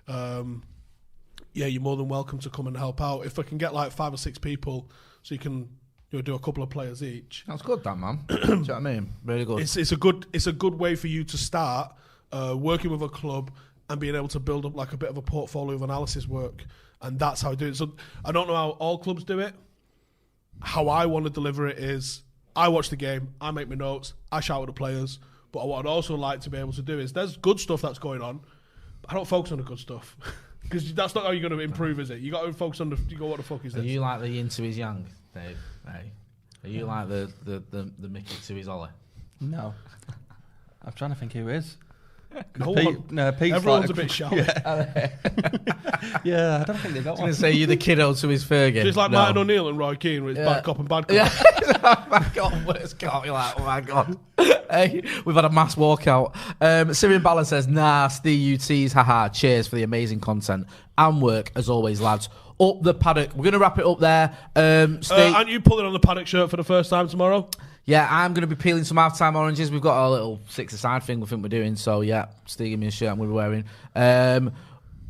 Speaker 5: yeah, you're more than welcome to come and help out. If I can get like 5 or 6 people, so you can do a couple of players each.
Speaker 6: That's good, that, man. Do you know what I mean? Really good.
Speaker 5: It's a good way for you to start working with a club and being able to build up like a bit of a portfolio of analysis work, and that's how I do it. So I don't know how all clubs do it. How I want to deliver it is I watch the game, I make my notes, I shout at the players. But what I'd also like to be able to do is there's good stuff that's going on, but I don't focus on the good stuff. Because that's not how you're going to improve, is it? You got to focus on you go, what the fuck is this?
Speaker 6: Are you like the yin to his yang, Dave? Hey. Are you like the Mickey to his Ollie?
Speaker 7: No. I'm trying to think who is.
Speaker 5: No one.
Speaker 7: Pete's
Speaker 5: Everyone's
Speaker 7: like
Speaker 5: a bit shy.
Speaker 7: Yeah, I don't think they got one.
Speaker 6: I was going to say, you're the kiddo to his Fergie.
Speaker 5: It's like Martin O'Neill and Roy Keane with his bad cop and bad cop.
Speaker 6: Yeah. Oh my God, worst cop. You're like, oh my God. Hey, we've had a mass walkout. Syrian Ballard says, nah, Steve UTs, haha, cheers for the amazing content and work, as always, lads. Up the paddock. We're going to wrap it up there. Steve,
Speaker 5: aren't you pulling on the paddock shirt for the first time tomorrow?
Speaker 6: Yeah, I'm going to be peeling some half-time oranges. We've got a little six-a-side thing we think we're doing. So, yeah, Steve, give me a shirt I'm going to be wearing.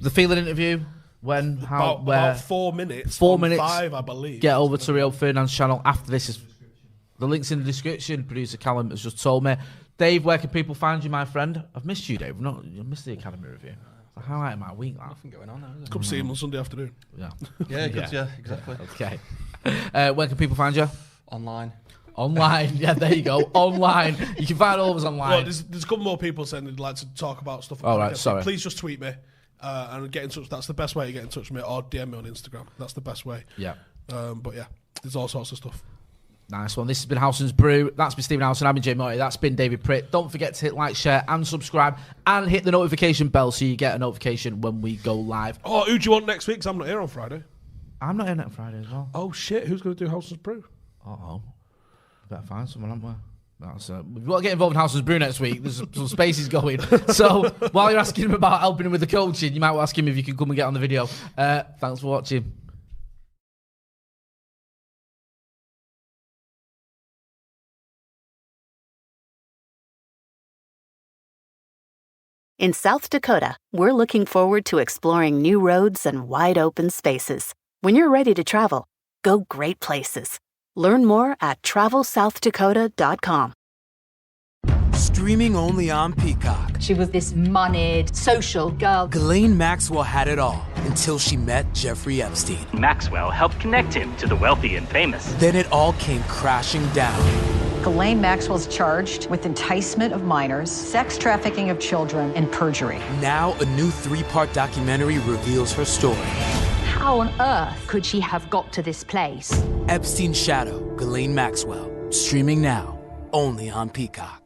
Speaker 6: The Phelan interview, when, how, where?
Speaker 5: About 4 minutes.
Speaker 6: 4 minutes.
Speaker 5: 5, I believe.
Speaker 6: Get over to Rio Ferdinand's channel after this. Is the link's in the description. Producer Callum has just told me. Dave, where can people find you, my friend? I've missed you, Dave. I missed the Academy review. It's the highlight of my week.
Speaker 7: Nothing going on now, is it?
Speaker 5: Come see him on Sunday afternoon.
Speaker 6: Yeah.
Speaker 7: Yeah, exactly.
Speaker 6: Okay. Where can people find you?
Speaker 7: Online.
Speaker 6: Yeah, there you go. Online. You can find all of us online.
Speaker 5: Well, there's a couple more people saying they'd like to talk about stuff.
Speaker 6: All right, sorry.
Speaker 5: Please just tweet me and get in touch. That's the best way to get in touch with me, or DM me on Instagram. That's the best way.
Speaker 6: Yeah.
Speaker 5: But yeah, there's all sorts of stuff.
Speaker 6: Nice one. This has been Howson's Brew. That's been Stephen Howson. I've been Jay Morty. That's been David Pritt. Don't forget to hit like, share, and subscribe, and hit the notification bell so you get a notification when we go live.
Speaker 5: Oh, who do you want next week? 'Cause I'm not here on Friday.
Speaker 6: I'm not here next Friday as well.
Speaker 5: Oh shit! Who's going to do Howson's Brew?
Speaker 6: Uh-oh. Better find someone, haven't we? We've got to get involved in Howson's Brew next week. There's some spaces going. So while you're asking him about helping him with the coaching, you might ask him if you can come and get on the video. Thanks for watching.
Speaker 18: In South Dakota, we're looking forward to exploring new roads and wide open spaces. When you're ready to travel, go great places. Learn more at travelsouthdakota.com.
Speaker 8: Streaming only on Peacock.
Speaker 11: She was this moneyed, social girl.
Speaker 8: Ghislaine Maxwell had it all until she met Jeffrey Epstein.
Speaker 10: Maxwell helped connect him to the wealthy and famous.
Speaker 8: Then it all came crashing down.
Speaker 9: Ghislaine Maxwell's charged with enticement of minors, sex trafficking of children, and perjury.
Speaker 8: Now a new 3-part documentary reveals her story.
Speaker 11: How on earth could she have got to this place?
Speaker 8: Epstein's Shadow, Ghislaine Maxwell. Streaming now, only on Peacock.